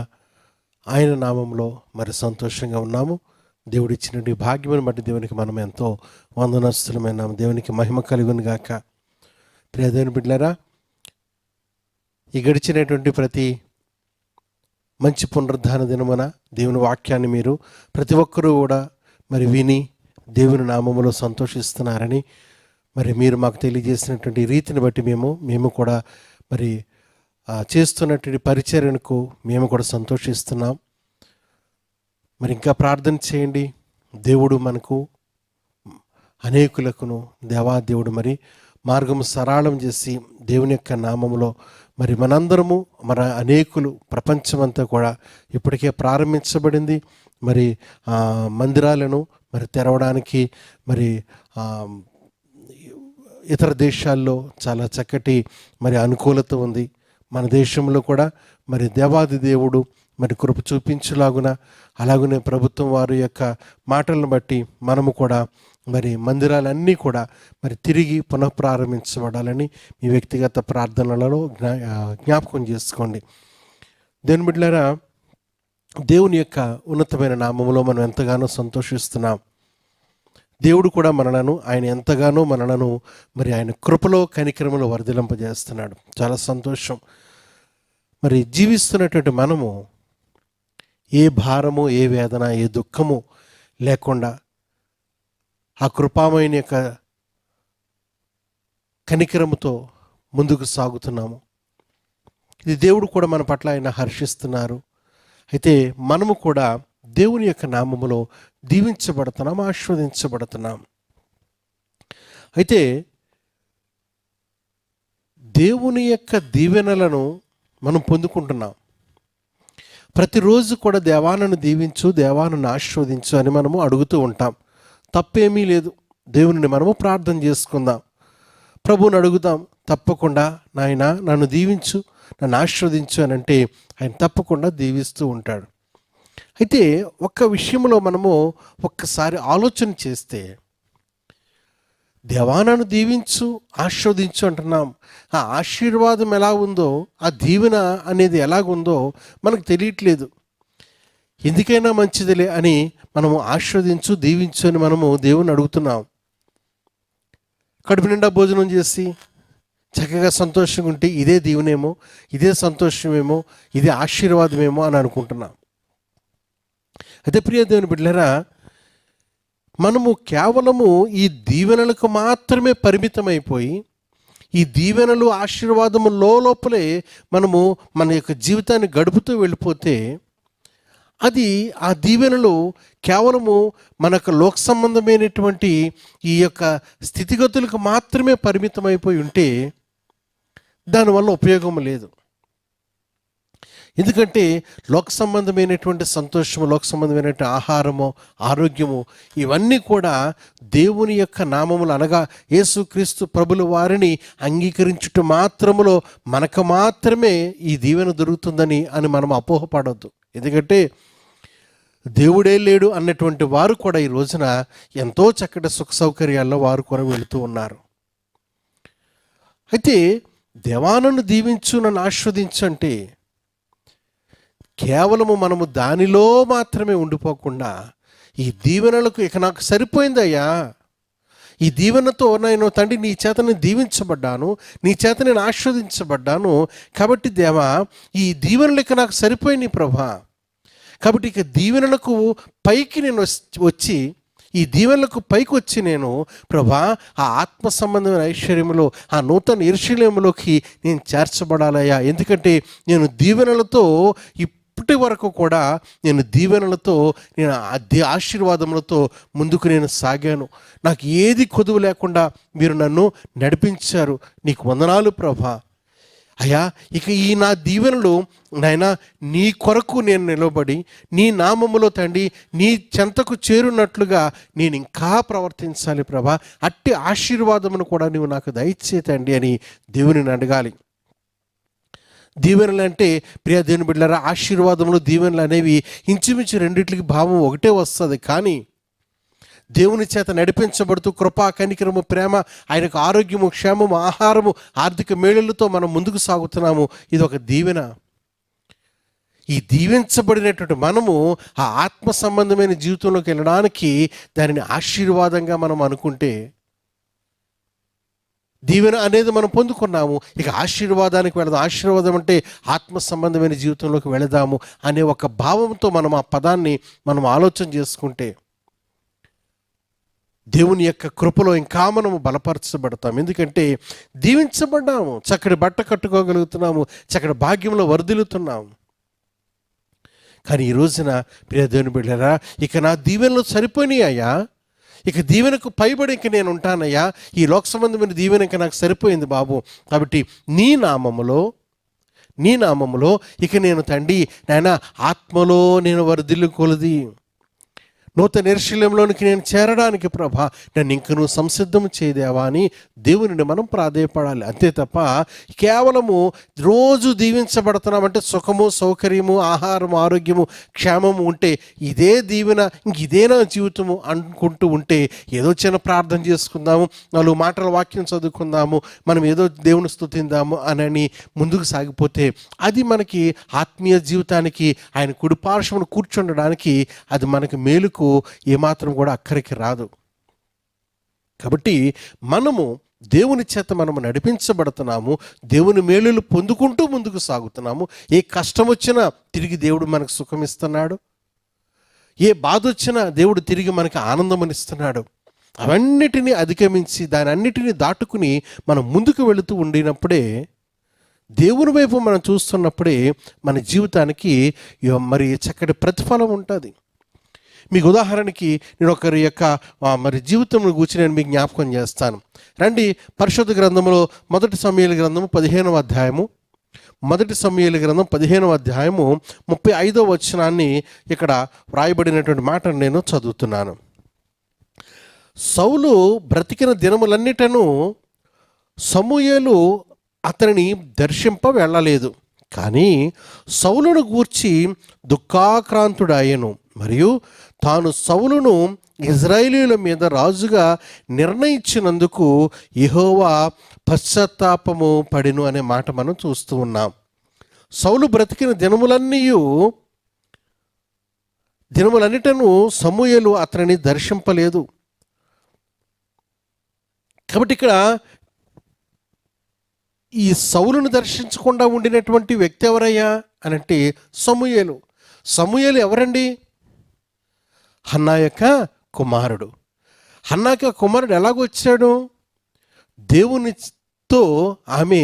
ఆయన నామంలో మరి సంతోషంగా ఉన్నాము. దేవుడిచ్చినటువంటి భాగ్యమును బట్టి దేవునికి మనం ఎంతో వందనస్తులమైనాము. దేవునికి మహిమ కలుగును గాక. ప్రియ దేవుని బిడ్డలారా, ఈ గడిచినటువంటి ప్రతి మంచి పునరుద్ధాన దినమున దేవుని వాక్యాన్ని మీరు ప్రతి ఒక్కరూ కూడా మరి విని దేవుని నామములో సంతోషిస్తున్నారని మరి మీరు మాకు తెలియజేసినటువంటి రీతిని బట్టి మేము కూడా మరి చేస్తున్నటువంటి పరిచర్యకు మేము కూడా సంతోషిస్తున్నాం. మరి ఇంకా ప్రార్థన చేయండి. దేవుడు మనకు అనేకులకును దేవాదేవుడు మరి మార్గం సరళం చేసి దేవుని యొక్క నామములో మరి మనందరము మన అనేకులు ప్రపంచమంతా కూడా ఇప్పటికే ప్రారంభించబడింది. మరి మందిరాలను మరి తెరవడానికి మరి ఇతర దేశాల్లో చాలా చక్కటి మరి అనుకూలత ఉంది. మన దేశంలో కూడా మరి దేవాది దేవుడు మరి కృప చూపించులాగున, అలాగనే ప్రభుత్వం వారి యొక్క మాటలను బట్టి మనము కూడా మరి మందిరాలన్నీ కూడా మరి తిరిగి పునఃప్రారంభించబడాలని మీ వ్యక్తిగత ప్రార్థనలలో జ్ఞాపకం చేసుకోండి. దేవుని బిడ్డలారా, దేవుని యొక్క ఉన్నతమైన నామములో మనం ఎంతగానో సంతోషిస్తున్నాం. దేవుడు కూడా ఆయన ఎంతగానో మనలను మరి ఆయన కృపలో కనికరములో వర్ధిలింపజేస్తున్నాడు. చాలా సంతోషం. మరి జీవిస్తున్నటువంటి మనము ఏ భారము, ఏ వేదన, ఏ దుఃఖము లేకుండా ఆ కృపామయుని యొక్క కనికరముతో ముందుకు సాగుతున్నాము. ఇది దేవుడు కూడా మన పట్ల ఆయన హర్షిస్తున్నారు. అయితే మనము కూడా దేవుని యొక్క నామములో దీవించబడుతున్నాం, ఆశీర్వదించబడుతున్నాం. అయితే దేవుని యొక్క దీవెనలను మనం పొందుకుంటున్నాం. ప్రతిరోజు కూడా దేవాలను దీవించు, దేవాలను ఆశీర్వదించు అని మనము అడుగుతూ ఉంటాం. తప్పేమీ లేదు. దేవుని మనము ప్రార్థన చేసుకుందాం, ప్రభువుని అడుగుదాం. తప్పకుండా నాయన నన్ను దీవించు, నన్ను ఆశీర్వదించు అని అంటే ఆయన తప్పకుండా దీవిస్తూ ఉంటాడు. అయితే ఒక్క విషయంలో మనము ఒక్కసారి ఆలోచన చేస్తే, దేవాలను దీవించు, ఆశీర్వదించు అంటున్నాం. ఆ ఆశీర్వాదం ఎలా ఉందో, ఆ దీవెన అనేది ఎలాగుందో మనకు తెలియట్లేదు. ఎందుకైనా మంచిదిలే అని మనము ఆశీర్వదించు, దీవించు అని మనము దేవుని అడుగుతున్నాం. కడుపు నిండా భోజనం చేసి చక్కగా సంతోషంగా ఉంటే ఇదే దీవెనేమో, ఇదే సంతోషమేమో, ఇదే ఆశీర్వాదమేమో అని అనుకుంటున్నాం. అయితే ప్రియ దేవుని బిడ్డలారా, మనము కేవలము ఈ దీవెనలకు మాత్రమే పరిమితమైపోయి, ఈ దీవెనలు ఆశీర్వాదము లోపలే మనము మన యొక్క జీవితాన్ని గడుపుతూ వెళ్ళిపోతే, అది ఆ దీవెనలు కేవలము మనకు లోక సంబంధమైనటువంటి ఈ యొక్క స్థితిగతులకు మాత్రమే పరిమితమైపోయి ఉంటే దానివల్ల ఉపయోగం లేదు. ఎందుకంటే లోక సంబంధమైనటువంటి సంతోషము, లోక సంబంధమైనటువంటి ఆహారము, ఆరోగ్యము ఇవన్నీ కూడా దేవుని యొక్క నామములు అనగా యేసుక్రీస్తు ప్రభుల వారిని అంగీకరించుట మాత్రములో మనకు మాత్రమే ఈ దీవెన దొరుకుతుందని మనం అపోహపడొద్దు. ఎందుకంటే దేవుడే లేడు అన్నటువంటి వారు కూడా ఈ రోజున ఎంతో చక్కటి సుఖ సౌకర్యాల్లో వారు కూడా వెళుతూ ఉన్నారు. అయితే దేవాలను దీవించు, నన్ను ఆశీర్వదించు అంటే కేవలము మనము దానిలో మాత్రమే ఉండిపోకుండా, ఈ దీవెనలకు ఇక నాకు సరిపోయిందయ్యా, ఈ దీవెనతో నేను తండ్రి నీ చేత నేను దీవించబడ్డాను, నీ చేత నేను ఆశీర్వదించబడ్డాను, కాబట్టి దేవా ఈ దీవెనలు ఇక నాకు సరిపోయినాయి ప్రభా, కాబట్టి ఇక దీవెనలకు పైకి నేను వచ్చి, ఈ దీవెనలకు పైకి వచ్చి నేను ప్రభా ఆ ఆత్మ సంబంధమైన ఐశ్వర్యములో, ఆ నూతన యెరూషలేములోకి నేను చేర్చబడాలయ్యా. ఎందుకంటే నేను దీవెనలతో ఇప్పటి వరకు కూడా నేను దీవెనలతో, నేను ఆశీర్వాదములతో ముందుకు నేను సాగాను. నాకు ఏది కొదువు లేకుండా మీరు నన్ను నడిపించారు. నీకు వందనాలు ప్రభా. అయ్యా ఇక ఈ నా దీవెనలు నాయనా నీ కొరకు నేను నిలబడి, నీ నామములో తండ్రి నీ చెంతకు చేరున్నట్లుగా నేను ఇంకా ప్రవర్తించాలి ప్రభా. అట్టి ఆశీర్వాదమును కూడా నువ్వు నాకు దయచేతండి అని దేవుని అడగాలి. దీవెనలు అంటే ప్రియ దేవుని బిడ్డలారా, ఆశీర్వాదములు దీవెనలు అనేవి ఇంచుమించు రెండిట్లకి భావం ఒకటే వస్తుంది. కానీ దేవుని చేత నడిపించబడుతూ కృపా, కనికరము, ప్రేమ, ఆయనకు ఆరోగ్యము, క్షేమము, ఆహారము, ఆర్థిక మేలులతో మనం ముందుకు సాగుతున్నాము. ఇది ఒక దీవెన. ఈ దీవించబడినటువంటి మనము ఆ ఆత్మ సంబంధమైన జీవితంలోకి వెళ్ళడానికి దానిని ఆశీర్వాదంగా మనం అనుకుంటే, దీవెన అనేది మనం పొందుకున్నాము, ఇక ఆశీర్వాదానికి వెళదాం. ఆశీర్వాదం అంటే ఆత్మ సంబంధమైన జీవితంలోకి వెళదాము అనే ఒక భావంతో మనం ఆ పదాన్ని మనం ఆలోచన చేసుకుంటే దేవుని యొక్క కృపలో ఇంకా మనము బలపరచబడతాం. ఎందుకంటే దీవించబడ్డాము, చక్కటి బట్ట కట్టుకోగలుగుతున్నాము, చక్కటి భాగ్యంలో వర్ధిల్లుతున్నాము. కానీ ఈ రోజున ప్రియ దేవుని బిడ్డలారా, ఇక నా దీవెనలు సరిపోయినాయ్యా, ఇక దీవెనకు పైబడి ఇంక నేను ఉంటానయ్యా, ఈ లోక సంబంధమైన దీవెన ఇంక నాకు సరిపోయింది బాబు, కాబట్టి నీ నామములో ఇక నేను తండ్రి నాయన ఆత్మలో నేను వర్ధిల్లు కొలది నూతన యెరూషలేములోనికి నేను చేరడానికి ప్రభా నన్ను ఇంక నువ్వు సంసిద్ధం చేయదేవా అని దేవునిని మనం ప్రాధేయపడాలి. అంతే తప్ప కేవలము రోజు దీవించబడుతున్నామంటే సుఖము, సౌకర్యము, ఆహారము, ఆరోగ్యము, క్షేమము ఉంటే ఇదే దీవెన, ఇంక ఇదే నా జీవితము అనుకుంటూ ఉంటే ఏదో చిన్న ప్రార్థన చేసుకుందాము, 4 మాటల వాక్యం చదువుకుందాము, మనం ఏదో దేవుని స్తుతిందాము అని ముందుకు సాగిపోతే అది మనకి ఆత్మీయ జీవితానికి, ఆయన కుడిపార్శ్వమున కూర్చుండడానికి అది మనకి మేలుకు ఏమాత్రం కూడా అక్కడికి రాదు. కాబట్టి మనము దేవుని చేత మనము నడిపించబడుతున్నాము, దేవుని మేలులు పొందుకుంటూ ముందుకు సాగుతున్నాము. ఏ కష్టం వచ్చినా తిరిగి దేవుడు మనకు సుఖమిస్తున్నాడు, ఏ బాధ వచ్చినా దేవుడు తిరిగి మనకి ఆనందమనిస్తున్నాడు. అవన్నిటినీ అధిగమించి దాని అన్నిటినీ దాటుకుని మనం ముందుకు వెళుతూ ఉండినప్పుడే, దేవుని వైపు మనం చూస్తున్నప్పుడే మన జీవితానికి మరి చక్కటి ప్రతిఫలం ఉంటుంది. మీకు ఉదాహరణకి నేను ఒకరి యొక్క మరి జీవితం గురించి నేను మీకు జ్ఞాపకం చేస్తాను. రండి, పరిశుద్ధ గ్రంథంలో 1 సమూయేలు గ్రంథము 15వ అధ్యాయము, 1 సమూయేలు గ్రంథం 15వ అధ్యాయము 35వ వచనాన్ని ఇక్కడ వ్రాయబడినటువంటి మాటను నేను చదువుతున్నాను. సౌలు బ్రతికిన దినములన్నిటను సమూయేలు అతనిని దర్శింప వెళ్ళలేదు, కానీ సౌలును గూర్చి దుఃఖాక్రాంతుడాయెను, మరియు తాను సౌలును ఇజ్రాయేలీయుల మీద రాజుగా నిర్ణయించినందుకు యెహోవా పశ్చాత్తాపము పడెను అనే మాట మనం చూస్తూ ఉన్నాం. సౌలు బ్రతికిన దినములన్నిటను సమూయేలు అతనిని దర్శింపలేదు. కాబట్టి ఇక్కడ ఈ సౌలును దర్శించకుండా ఉండినటువంటి వ్యక్తి ఎవరయ్యా అని అంటే సమూయేలు. సమూయేలు ఎవరండి? హన్నా యొక్క కుమారుడు. హన్నా యొక్క కుమారుడు ఎలాగొచ్చాడు? దేవునితో ఆమె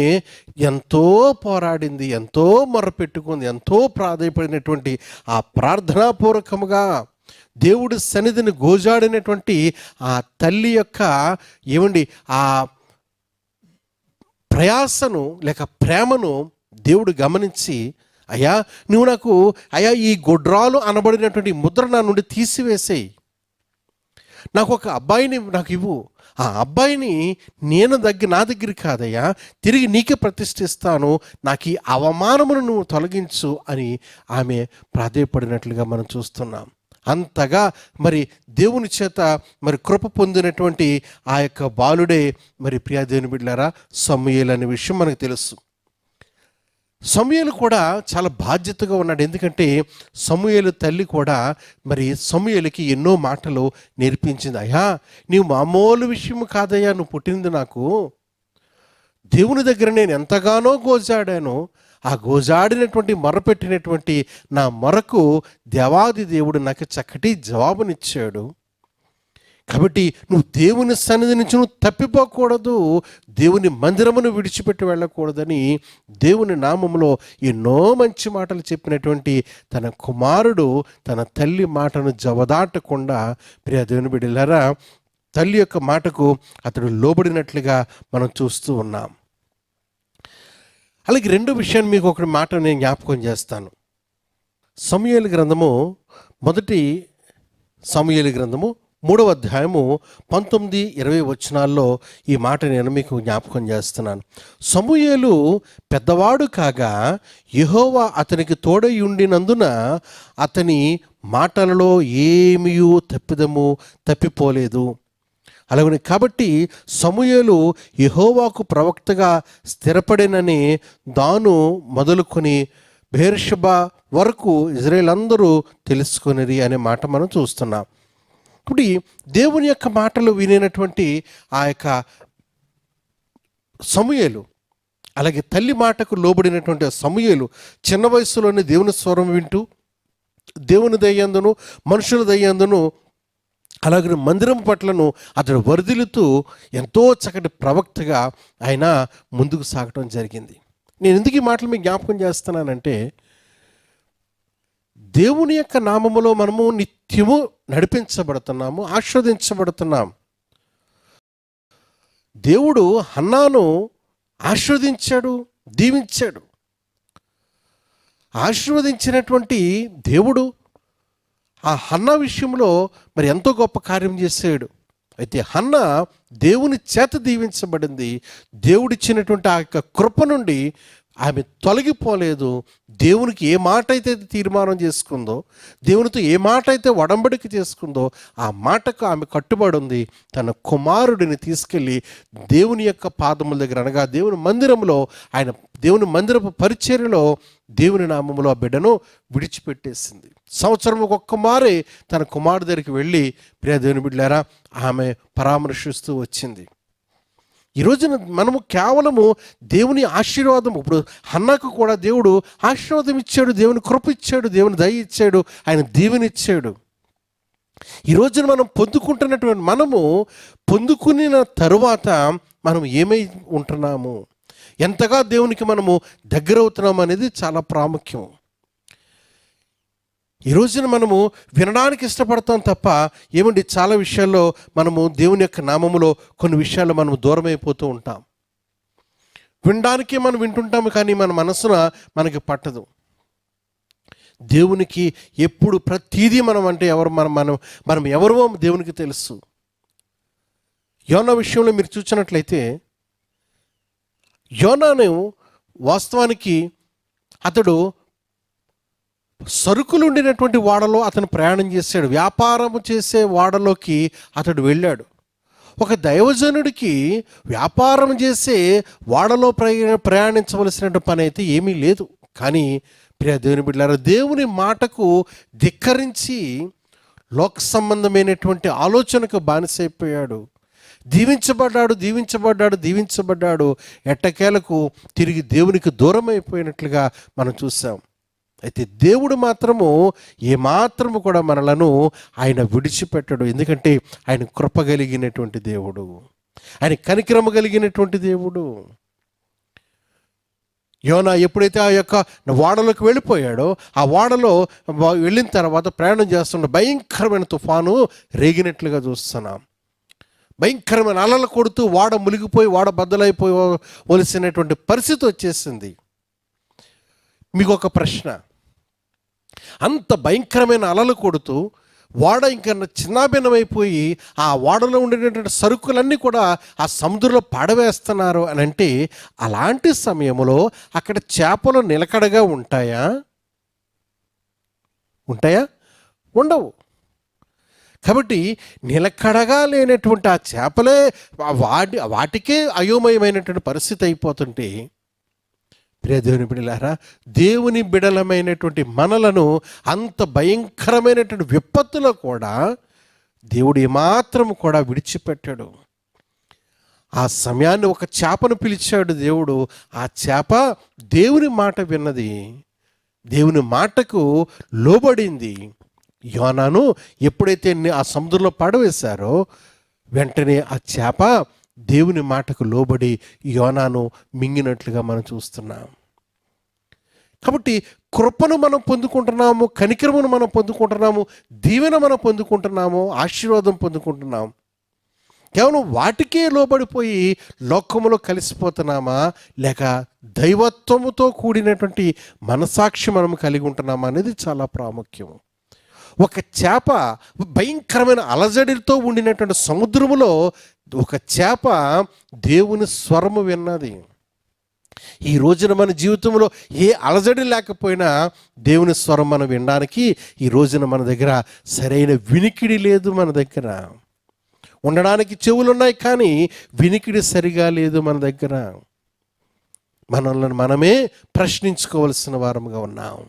ఎంతో పోరాడింది, ఎంతో మొరపెట్టుకుంది, ఎంతో ప్రాధాయపడినటువంటి ఆ ప్రార్థనాపూర్వకముగా దేవుడి సన్నిధిని గోజాడినటువంటి ఆ తల్లి యొక్క ఆ ప్రయాసను లేక ప్రేమను దేవుడు గమనించి, అయ్యా నువ్వు నాకు ఈ గొడ్రాలు అనబడినటువంటి ముద్ర నా నుండి తీసివేసేయి, నాకు ఒక అబ్బాయిని నాకు ఇవ్వు, ఆ అబ్బాయిని నా దగ్గర కాదయ్యా, తిరిగి నీకే ప్రతిష్ఠిస్తాను, నాకు ఈ అవమానమును నువ్వు తొలగించు అని ఆమె ప్రాధేయపడినట్లుగా మనం చూస్తున్నాం. అంతగా మరి దేవుని చేత మరి కృప పొందినటువంటి ఆ యొక్క బాలుడే మరి ప్రియా దేవుని బిడ్డలారా సమూయేలు అనే విషయం మనకు తెలుసు. సమూయేలు కూడా చాలా బాధ్యతగా ఉన్నాడు. ఎందుకంటే సమూయేలు తల్లి కూడా మరి సమూయేలుకి ఎన్నో మాటలు నేర్పించింది. అయ్యా నీవు మామూలు విషయం కాదయ్యా, నువ్వు పుట్టింది నాకు దేవుని దగ్గర నేను ఎంతగానో గోజాడాను, ఆ గోజాడినటువంటి మొరపెట్టినటువంటి నా మొరకు దేవాది దేవుడు నాకు చక్కటి జవాబునిచ్చాడు. కాబట్టి నువ్వు దేవుని సన్నిధి నుంచి నువ్వు తప్పిపోకూడదు, దేవుని మందిరమును విడిచిపెట్టి వెళ్ళకూడదని దేవుని నామములో ఎన్నో మంచి మాటలు చెప్పినటువంటి తన కుమారుడు తన తల్లి మాటను జవదాటకుండా ప్రియ దేవుని బిడ్డలారా తల్లి యొక్క మాటకు అతడు లోబడినట్లుగా మనం చూస్తూ ఉన్నాం. అలాగే రెండో విషయాన్ని మీకు ఒక మాట నేను జ్ఞాపకం చేస్తాను. సమూయేలు గ్రంథము 1 సమూయేలు గ్రంథము 3వ అధ్యాయము 19-20 వచనాల్లో ఈ మాట నేను మీకు జ్ఞాపకం చేస్తున్నాను. సమూయేలు పెద్దవాడు కాగా యెహోవా అతనికి తోడై ఉండినందున అతని మాటలలో ఏమీ తప్పిదము తప్పిపోలేదు. అలాగని కాబట్టి సమూయేలు యెహోవాకు ప్రవక్తగా స్థిరపడినని దాను మొదలుకొని బెయేర్షెబా వరకు ఇజ్రాయేల్ అందరూ తెలుసుకొనిరి అనే మాట మనం చూస్తున్నాం. ఇప్పుడు దేవుని యొక్క మాటలు వినేటువంటి ఆ యొక్క సమూయేలు, అలాగే తల్లి మాటకు లోబడినటువంటి సమూయేలు చిన్న వయసులోనే దేవుని స్వరం వింటూ దేవుని దయ్యందును మనుషుల దయ్యందును అలాగే మందిరం పట్లను అతడు వరదిలుతూ ఎంతో చక్కటి ప్రవక్తగా ఆయన ముందుకు సాగటం జరిగింది. నేను ఎందుకు ఈ మాటలు మీకు జ్ఞాపకం చేస్తున్నానంటే, దేవుని యొక్క నామములో మనము నిత్యము నడిపించబడుతున్నాము, ఆశీర్వదించబడుతున్నాం. దేవుడు హన్నాను ఆశీర్వదించాడు, దీవించాడు. ఆశీర్వదించినటువంటి దేవుడు ఆ హన్నా విషయంలో మరి ఎంతో గొప్ప కార్యం చేశాడు. అయితే హన్న దేవుని చేత దీవించబడింది. దేవుడిచ్చినటువంటి ఆ యొక్క కృప నుండి ఆమె తొలగిపోలేదు. దేవునికి ఏ మాట అయితే తీర్మానం చేసుకుందో, దేవునితో ఏ మాట అయితే ఒడంబడిక చేసుకుందో ఆ మాటకు ఆమె కట్టుబడి ఉంది. తన కుమారుడిని తీసుకెళ్ళి దేవుని యొక్క పాదముల దగ్గర, అనగా దేవుని మందిరంలో, ఆయన దేవుని మందిరపు పరిచర్యలో దేవుని నామములో ఆ బిడ్డను విడిచిపెట్టేసింది. సంవత్సరం ఒక్కొక్క మారే తన కుమారుడి దగ్గరికి వెళ్ళి, ప్రియ దేవుని బిడ్డలారా, ఆమె పరామర్శిస్తూ వచ్చింది. ఈరోజున మనము కేవలము దేవుని ఆశీర్వాదం, ఇప్పుడు హన్నాకు కూడా దేవుడు ఆశీర్వాదం ఇచ్చాడు, దేవుని కృప ఇచ్చాడు, దేవుని దయ ఇచ్చాడు, ఆయన దీవెనిచ్చాడు. ఈ రోజున మనం పొందుకుంటున్నటువంటి మనము పొందుకున్న తరువాత మనం ఏమై ఉంటున్నాము, ఎంతగా దేవునికి మనము దగ్గర అవుతున్నాము అనేది చాలా ప్రాముఖ్యం. ఈ రోజున మనము వినడానికి ఇష్టపడతాం తప్ప ఏమండి, చాలా విషయాల్లో మనము దేవుని యొక్క నామములో కొన్ని విషయాల్లో మనము దూరం అయిపోతూ ఉంటాం. వినడానికే మనం వింటుంటాము, కానీ మన మనసున మనకి పట్టదు. దేవునికి ఎప్పుడు ప్రతీదీ మనం అంటే ఎవరు మనం ఎవరో దేవునికి తెలుసు. యోనా విషయంలో మీరు చూసినట్లయితే, యోనాను వాస్తవానికి అతడు సరుకులు ఉండినటువంటి వాడలో అతను ప్రయాణం చేశాడు. వ్యాపారం చేసే వాడలోకి అతడు వెళ్ళాడు. ఒక దైవజనుడికి వ్యాపారం చేసే వాడలో ప్రయాణించవలసినటువంటి పని అయితే ఏమీ లేదు. కానీ ప్రియ దేవుని బిడ్డలారా, దేవుని మాటకు ధిక్కరించి లోక సంబంధమైనటువంటి ఆలోచనకు బానిసైపోయాడు. దీవించబడ్డాడు. ఎట్టకేలకు తిరిగి దేవునికి దూరం అయిపోయినట్లుగా మనం చూసాం. అయితే దేవుడు మాత్రము ఏమాత్రము కూడా మనలను ఆయన విడిచిపెట్టడు. ఎందుకంటే ఆయన కృప కలిగినటువంటి దేవుడు, ఆయన కనికరమ కలిగినటువంటి దేవుడు. యోనా ఎప్పుడైతే ఆ యొక్క వాడలోకి వెళ్ళిపోయాడో, ఆ వాడలో వెళ్ళిన తర్వాత ప్రయాణం చేస్తున్న భయంకరమైన తుఫాను రేగినట్లుగా చూస్తున్నాం. భయంకరమైన అలలు కొడుతూ వాడ మునిగిపోయి, వాడ బద్దలైపోవలసినటువంటి పరిస్థితి వచ్చేసింది. మీకు ఒక ప్రశ్న, అంత భయంకరమైన అలలు కొడుతూ వాడ ఇంకా చిన్నాభిన్నమైపోయి ఆ వాడలో ఉండేటటువంటి సరుకులన్నీ కూడా ఆ సముద్రంలో పడవేస్తున్నారు అని అంటే, అలాంటి సమయంలో అక్కడ చేపలు నిలకడగా ఉంటాయా? ఉండవు. కాబట్టి నిలకడగా లేనటువంటి ఆ చేపలే వాటికే అయోమయమైనటువంటి పరిస్థితి అయిపోతుంటే, ప్రియ దేవుని బిడ్డలారా, దేవుని బిడలమైనటువంటి మనలను అంత భయంకరమైనటువంటి విపత్తులో కూడా దేవుడు ఏమాత్రం కూడా విడిచిపెట్టాడు. ఆ సమయాన్ని ఒక చేపను పిలిచాడు దేవుడు. ఆ చేప దేవుని మాట విన్నది, దేవుని మాటకు లోబడింది. యోనాను ఎప్పుడైతే ఆ సముద్రంలో పడవేశారో, వెంటనే ఆ చేప దేవుని మాటకు లోబడి యోనాను మింగినట్లుగా మనం చూస్తున్నాం. కాబట్టి కృపను మనం పొందుకుంటున్నాము, కనికరమును మనం పొందుకుంటున్నాము, దీవెన మనం పొందుకుంటున్నాము, ఆశీర్వాదం పొందుకుంటున్నాం. కేవలం వాటికే లోబడిపోయి లోకములో కలిసిపోతున్నామా, లేక దైవత్వముతో కూడినటువంటి మనసాక్షి మనం కలిగి ఉంటున్నామా అనేది చాలా ప్రాముఖ్యం. ఒక చేప భయంకరమైన అలజడితో ఉండినటువంటి సముద్రములో ఒక చేప దేవుని స్వరము విన్నది. ఈ రోజున మన జీవితంలో ఏ అలజడి లేకపోయినా దేవుని స్వరం మనం వినడానికి ఈ రోజున మన దగ్గర సరైన వినికిడి లేదు. మన దగ్గర ఉండడానికి చెవులు ఉన్నాయి, కానీ వినికిడి సరిగా లేదు మన దగ్గర. మనల్ని మనమే ప్రశ్నించుకోవలసిన వారముగా ఉన్నాం.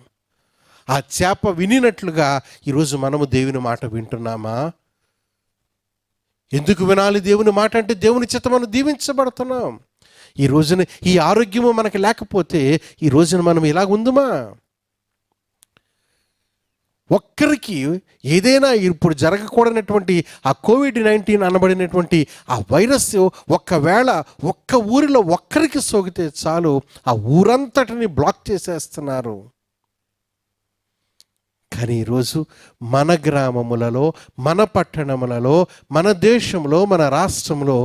ఆ చేప వినినట్లుగా ఈరోజు మనము దేవుని మాట వింటున్నామా? ఎందుకు వినాలి దేవుని మాట అంటే దేవుని చేత మనం దీవించబడుతున్నాం. ఈ రోజున ఈ ఆరోగ్యము మనకి లేకపోతే ఈ రోజున మనం ఇలా ఉందుమా? ఒక్కరికి ఏదైనా ఇప్పుడు జరగకూడనటువంటి ఆ కోవిడ్-19 అనబడినటువంటి ఆ వైరస్ ఒక్కవేళ ఒక్క ఊరిలో ఒక్కరికి సోకితే చాలు, ఆ ఊరంతటిని బ్లాక్ చేసేస్తున్నారు. కానీ ఈరోజు మన గ్రామములలో, మన పట్టణములలో, మన దేశంలో, మన రాష్ట్రంలో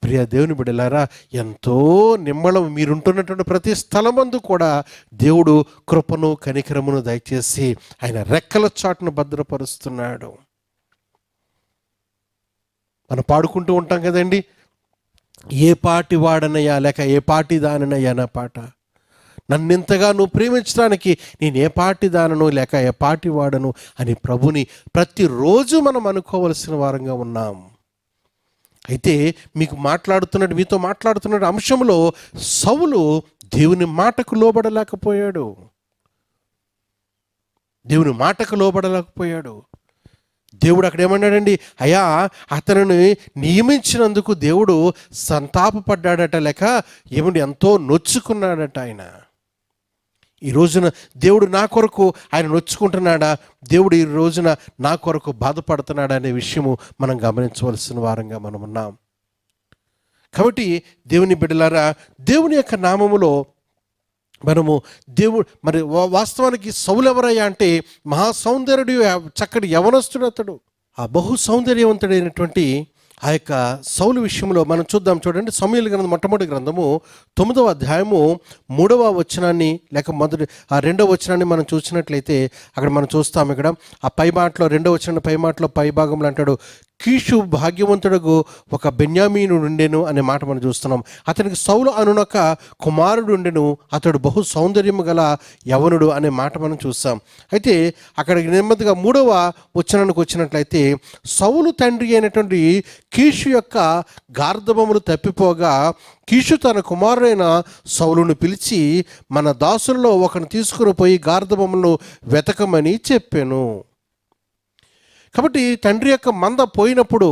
ప్రియ దేవుని బిడ్డలారా, ఎంతో నిమ్మళం మీరుంటున్నటువంటి ప్రతి స్థలమందు కూడా దేవుడు కృపను కనికరమును దయచేసి ఆయన రెక్కల చాటును భద్రపరుస్తున్నాడు. మనం పాడుకుంటూ ఉంటాం కదండి, ఏ పాటి వాడనయ్యా లేక ఏ పాటి దాననయ్యా నా పాట, నన్నింతగా నువ్వు ప్రేమించడానికి నేను ఏ పాటి దానను లేక ఏ పాటి వాడను అని ప్రభుని ప్రతిరోజు మనం అనుకోవలసిన వారంగా ఉన్నాం. అయితే మీతో మాట్లాడుతున్న అంశంలో సౌలు దేవుని మాటకు లోబడలేకపోయాడు. దేవుడు అక్కడ ఏమన్నాడండి, అయ్యా అతనిని నియమించినందుకు దేవుడు సంతాపపడ్డాడట, లేక ఏమండి ఎంతో నొచ్చుకున్నాడట ఆయన. ఈ రోజున దేవుడు నా కొరకు ఆయన నొచ్చుకుంటున్నాడా, దేవుడు ఈ రోజున నా కొరకు బాధపడుతున్నాడా అనే విషయము మనం గమనించవలసిన వారంగా మనం ఉన్నాం. కాబట్టి దేవుని బిడ్డలారా, దేవుని యొక్క నామములో మనము మరి వాస్తవానికి సౌలు ఎవరయ్యా అంటే మహా సౌందర్యుడు, చక్కటి యవనస్తుడు అతడు. ఆ బహు సౌందర్యవంతుడైనటువంటి ఆ యొక్క సౌలు విషయంలో మనం చూడండి. సమూయేలు గ్రంథం మొట్టమొదటి గ్రంథము 9వ అధ్యాయము 3వ వచనాన్ని లేక 2వ వచనాన్ని మనం చూసినట్లయితే అక్కడ మనం చూస్తాం. ఇక్కడ ఆ పై మాటలో 2వ వచనం పై మాటలో పై భాగంలో అంటాడు, కీషు భాగ్యవంతుడుకు ఒక బెన్యామీనుడు ఉండెను అనే మాట మనం చూస్తున్నాం. అతనికి సౌలు అనునొక కుమారుడు ఉండెను, అతడు బహు సౌందర్యము గల యవనుడు అనే మాట మనం చూస్తాం. అయితే అక్కడికి నెమ్మదిగా 3వ వచనానికి వచ్చినట్లయితే, సౌలు తండ్రి అయినటువంటి కీషు యొక్క గార్ధబములు తప్పిపోగా కీషు తన కుమారుడైన సౌలును పిలిచి, మన దాసుల్లో ఒకరిని తీసుకుని పోయి గార్ధబములను వెతకమని చెప్పాను. కాబట్టి తండ్రి యొక్క మంద పోయినప్పుడు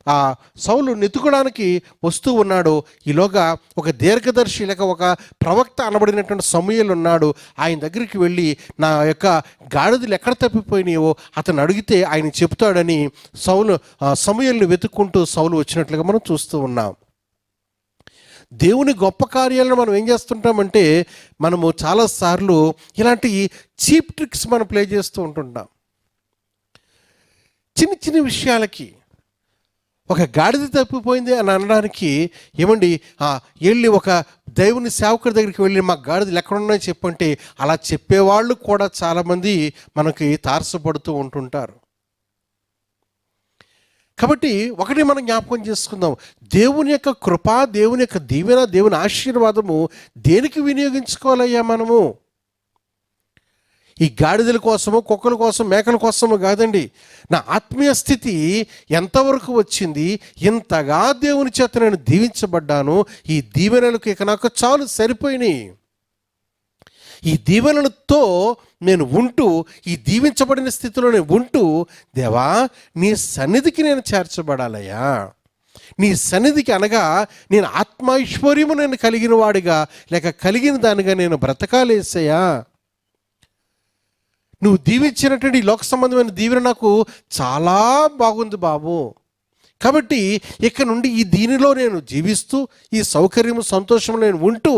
ఆ సౌలు నెతుకోవడానికి వస్తూ ఉన్నాడు. ఈలోగా ఒక దీర్ఘదర్శి లేక ఒక ప్రవక్త అనబడినటువంటి సమూయేలు ఉన్నాడు. ఆయన దగ్గరికి వెళ్ళి నా యొక్క గాడిదలు ఎక్కడ తప్పిపోయినాయో అతను అడిగితే ఆయన చెప్తాడని సమూయేలుని వెతుక్కుంటూ సౌలు వచ్చినట్లుగా మనం చూస్తూ ఉన్నాం. దేవుని గొప్ప కార్యాలను మనం ఏం చేస్తుంటామంటే, మనము చాలాసార్లు ఇలాంటి చీప్ ట్రిక్స్ మనం ప్లే చేస్తూ ఉంటుంటాం. చిన్న విషయాలకి ఒక గాడిద తప్పిపోయింది అని అనడానికి ఏమండి వెళ్ళి ఒక దేవుని సేవకుడి దగ్గరికి వెళ్ళి మా గాడిదలు ఎక్కడున్నాయో చెప్పంటే అలా చెప్పేవాళ్ళు కూడా చాలామంది మనకి తారసపడుతూ ఉంటుంటారు. కాబట్టి ఒకటి మనం జ్ఞాపకం చేసుకుందాం, దేవుని యొక్క కృప, దేవుని యొక్క దీవెన, దేవుని ఆశీర్వాదము దేనికి వినియోగించుకోవాలయ్యా మనము? ఈ గాడిదల కోసమో కుక్కల కోసం మేకల కోసమో కాదండి. నా ఆత్మీయ స్థితి ఎంతవరకు వచ్చింది, ఇంతగా దేవుని చేత నేను దీవించబడ్డాను, ఈ దీవెనలకు ఇక నాకు చాలు సరిపోయినాయి. ఈ దీవెనలతో నేను ఉంటూ, ఈ దీవించబడిన స్థితిలో నేను ఉంటూ, దేవా నీ సన్నిధికి నేను చేర్చబడాలయ్యా, నీ సన్నిధికి అనగా నేను ఆత్మైశ్వర్యము నేను కలిగిన వాడిగా లేక కలిగిన దానిగా నేను బ్రతకాలేసయ్యా. నువ్వు దీవించినటువంటి లోక సంబంధమైన దీవెన నాకు చాలా బాగుంది బాబు. కాబట్టి ఇక్కడ నుండి ఈ దీనిలో నేను జీవిస్తూ, ఈ సౌకర్యము సంతోషము నేను ఉంటూ,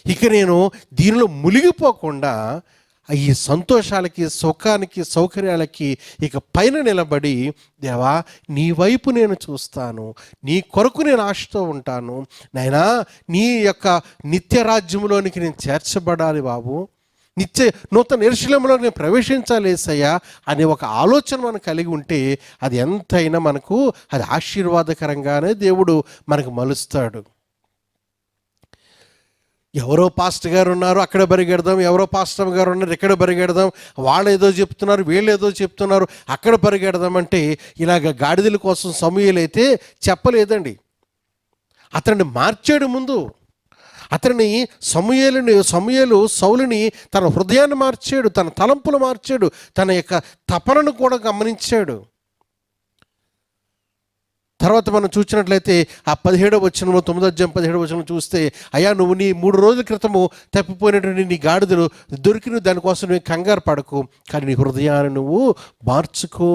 ఇక నేను దీనిలో మునిగిపోకుండా ఈ సంతోషాలకి, సుఖానికి, సౌకర్యాలకి ఇక పైన నిలబడి, దేవా నీ వైపు నేను చూస్తాను, నీ కొరకు నేను ఆశతో ఉంటాను నాయనా, నీ యొక్క నిత్య రాజ్యంలోనికి నేను చేర్చబడాలి బాబు, నూతన యెరూషలేములో నేను ప్రవేశించాలి యేసయ్యా అనే ఒక ఆలోచన మనం కలిగి ఉంటే అది ఎంతైనా మనకు అది ఆశీర్వాదకరంగానే దేవుడు మనకు మలుస్తాడు. ఎవరో పాస్టర్ గారు ఉన్నారు అక్కడ పరిగెడదాం, ఎవరో పాస్టర్ గారు ఉన్నారు ఇక్కడ పరిగెడదాం, వాళ్ళు ఏదో చెప్తున్నారు వీళ్ళు ఏదో చెప్తున్నారు అక్కడ పరిగెడదాం అంటే ఇలాగ గాడిదల కోసం సమూయేలు అయితే చెప్పలేదండి. అతన్ని మార్చాడు ముందు. అతన్ని సమూయేలు సౌలుని తన హృదయాన్ని మార్చాడు, తన తలంపులు మార్చాడు, తన యొక్క తపనను కూడా గమనించాడు. తర్వాత మనం చూసినట్లయితే ఆ 17వ వచనంలో 9వ అధ్యాయం 17వ వచనం చూస్తే, అయ్యా నువ్వు నీ 3 రోజుల క్రితము తప్పిపోయినటువంటి నీ గాడిదలు దొరికిన దానికోసం నువ్వు కంగారు పడకు, కానీ నీ హృదయాన్ని నువ్వు మార్చుకో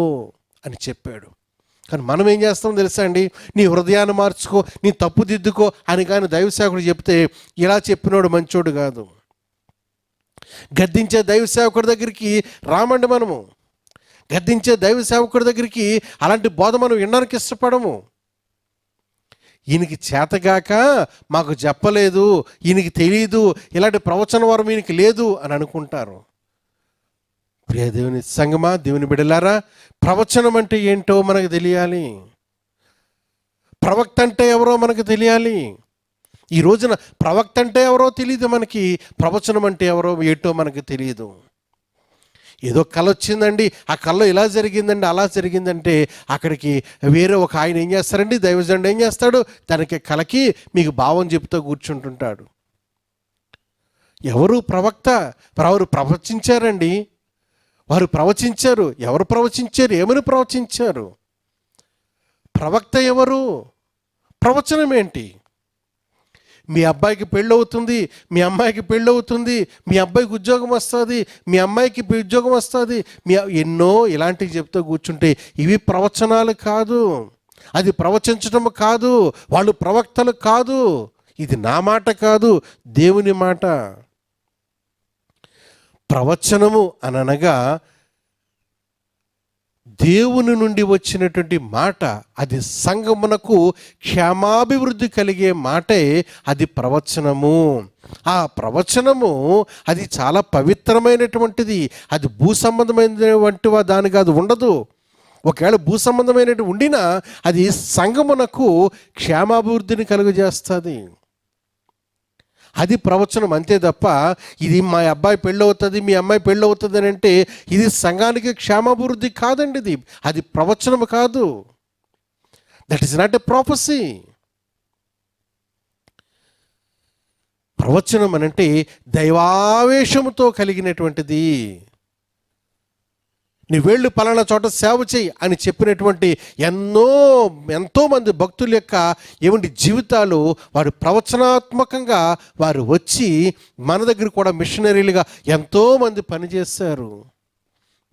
అని చెప్పాడు. కానీ మనం ఏం చేస్తామో తెలుసా అండి, నీ హృదయాన్ని మార్చుకో, నీ తప్పు దిద్దుకో అని కానీ దైవసేవకుడు చెప్తే ఇలా చెప్పినోడు మంచోడు కాదు. గద్దించే దైవసేవకుడి దగ్గరికి రామండి మనము. గద్దించే దైవ సేవకుడి దగ్గరికి అలాంటి బోధ మనం వినడానికి ఇష్టపడము. ఈయనకి చేతగాక మాకు చెప్పలేదు, ఈయనకి తెలియదు, ఇలాంటి ప్రవచన వరం ఈయనకి లేదు అని అనుకుంటారు. ప్రియ దేవుని సంగమా, దేవుని బిడ్డలారా, ప్రవచనం అంటే ఏంటో మనకు తెలియాలి. ప్రవక్త అంటే ఎవరో మనకు తెలియాలి. ఈ రోజున ప్రవక్త అంటే ఎవరో తెలియదు మనకి, ప్రవచనం అంటే ఎవరో ఏంటో మనకు తెలియదు. ఏదో కళ వచ్చిందండి, ఆ కళలో ఇలా జరిగిందండి అలా జరిగిందంటే అక్కడికి వేరే ఒక ఆయన ఏం చేస్తారండి, దైవజనుడు ఏం చేస్తాడు, దానికి కళకి మీకు భావం చెప్తూ కూర్చుంటుంటాడు. ఎవరు ప్రవక్త? వారు ప్రవచించారండి, వారు ప్రవచించారు. ఎవరు ప్రవచించారు? ఏమని ప్రవచించారు? ప్రవక్త ఎవరు? ప్రవచనం ఏంటి? మీ అబ్బాయికి పెళ్ళవుతుంది, మీ అమ్మాయికి పెళ్ళవుతుంది, మీ అబ్బాయికి ఉద్యోగం వస్తుంది, మీ అమ్మాయికి ఉద్యోగం వస్తుంది, ఎన్నో ఇలాంటివి చెప్తూ కూర్చుంటే ఇవి ప్రవచనాలు కాదు, అది ప్రవచించడం కాదు, వాళ్ళు ప్రవక్తలు కాదు. ఇది నా మాట కాదు, దేవుని మాట. ప్రవచనము అనగా దేవుని నుండి వచ్చినటువంటి మాట, అది సంఘమునకు క్షేమాభివృద్ధి కలిగే మాటే అది ప్రవచనము. ఆ ప్రవచనము అది చాలా పవిత్రమైనటువంటిది. అది భూ సంబంధమైనటువంటి దానికి అది ఉండదు. ఒకవేళ భూ సంబంధమైనటువంటి ఉండినా అది సంఘమునకు క్షేమాభివృద్ధిని కలుగజేస్తుంది. అది ప్రవచనం అంతే తప్ప ఇది మా అబ్బాయి పెళ్ళవుతుంది, మీ అమ్మాయి పెళ్ళవుతుంది అని అంటే ఇది సంఘానికి క్షేమాభివృద్ధి కాదండి. అది ప్రవచనం కాదు. That is not a prophecy. ప్రవచనం అనంటే దైవావేశముతో కలిగినటువంటిది. నీ వేళ్ళు పలానా చోట సేవ చేయి అని చెప్పినటువంటి ఎంతోమంది భక్తుల యొక్క ఏమంటి జీవితాలు వారు ప్రవచనాత్మకంగా వారు వచ్చి మన దగ్గర కూడా మిషనరీలుగా ఎంతోమంది పనిచేశారు.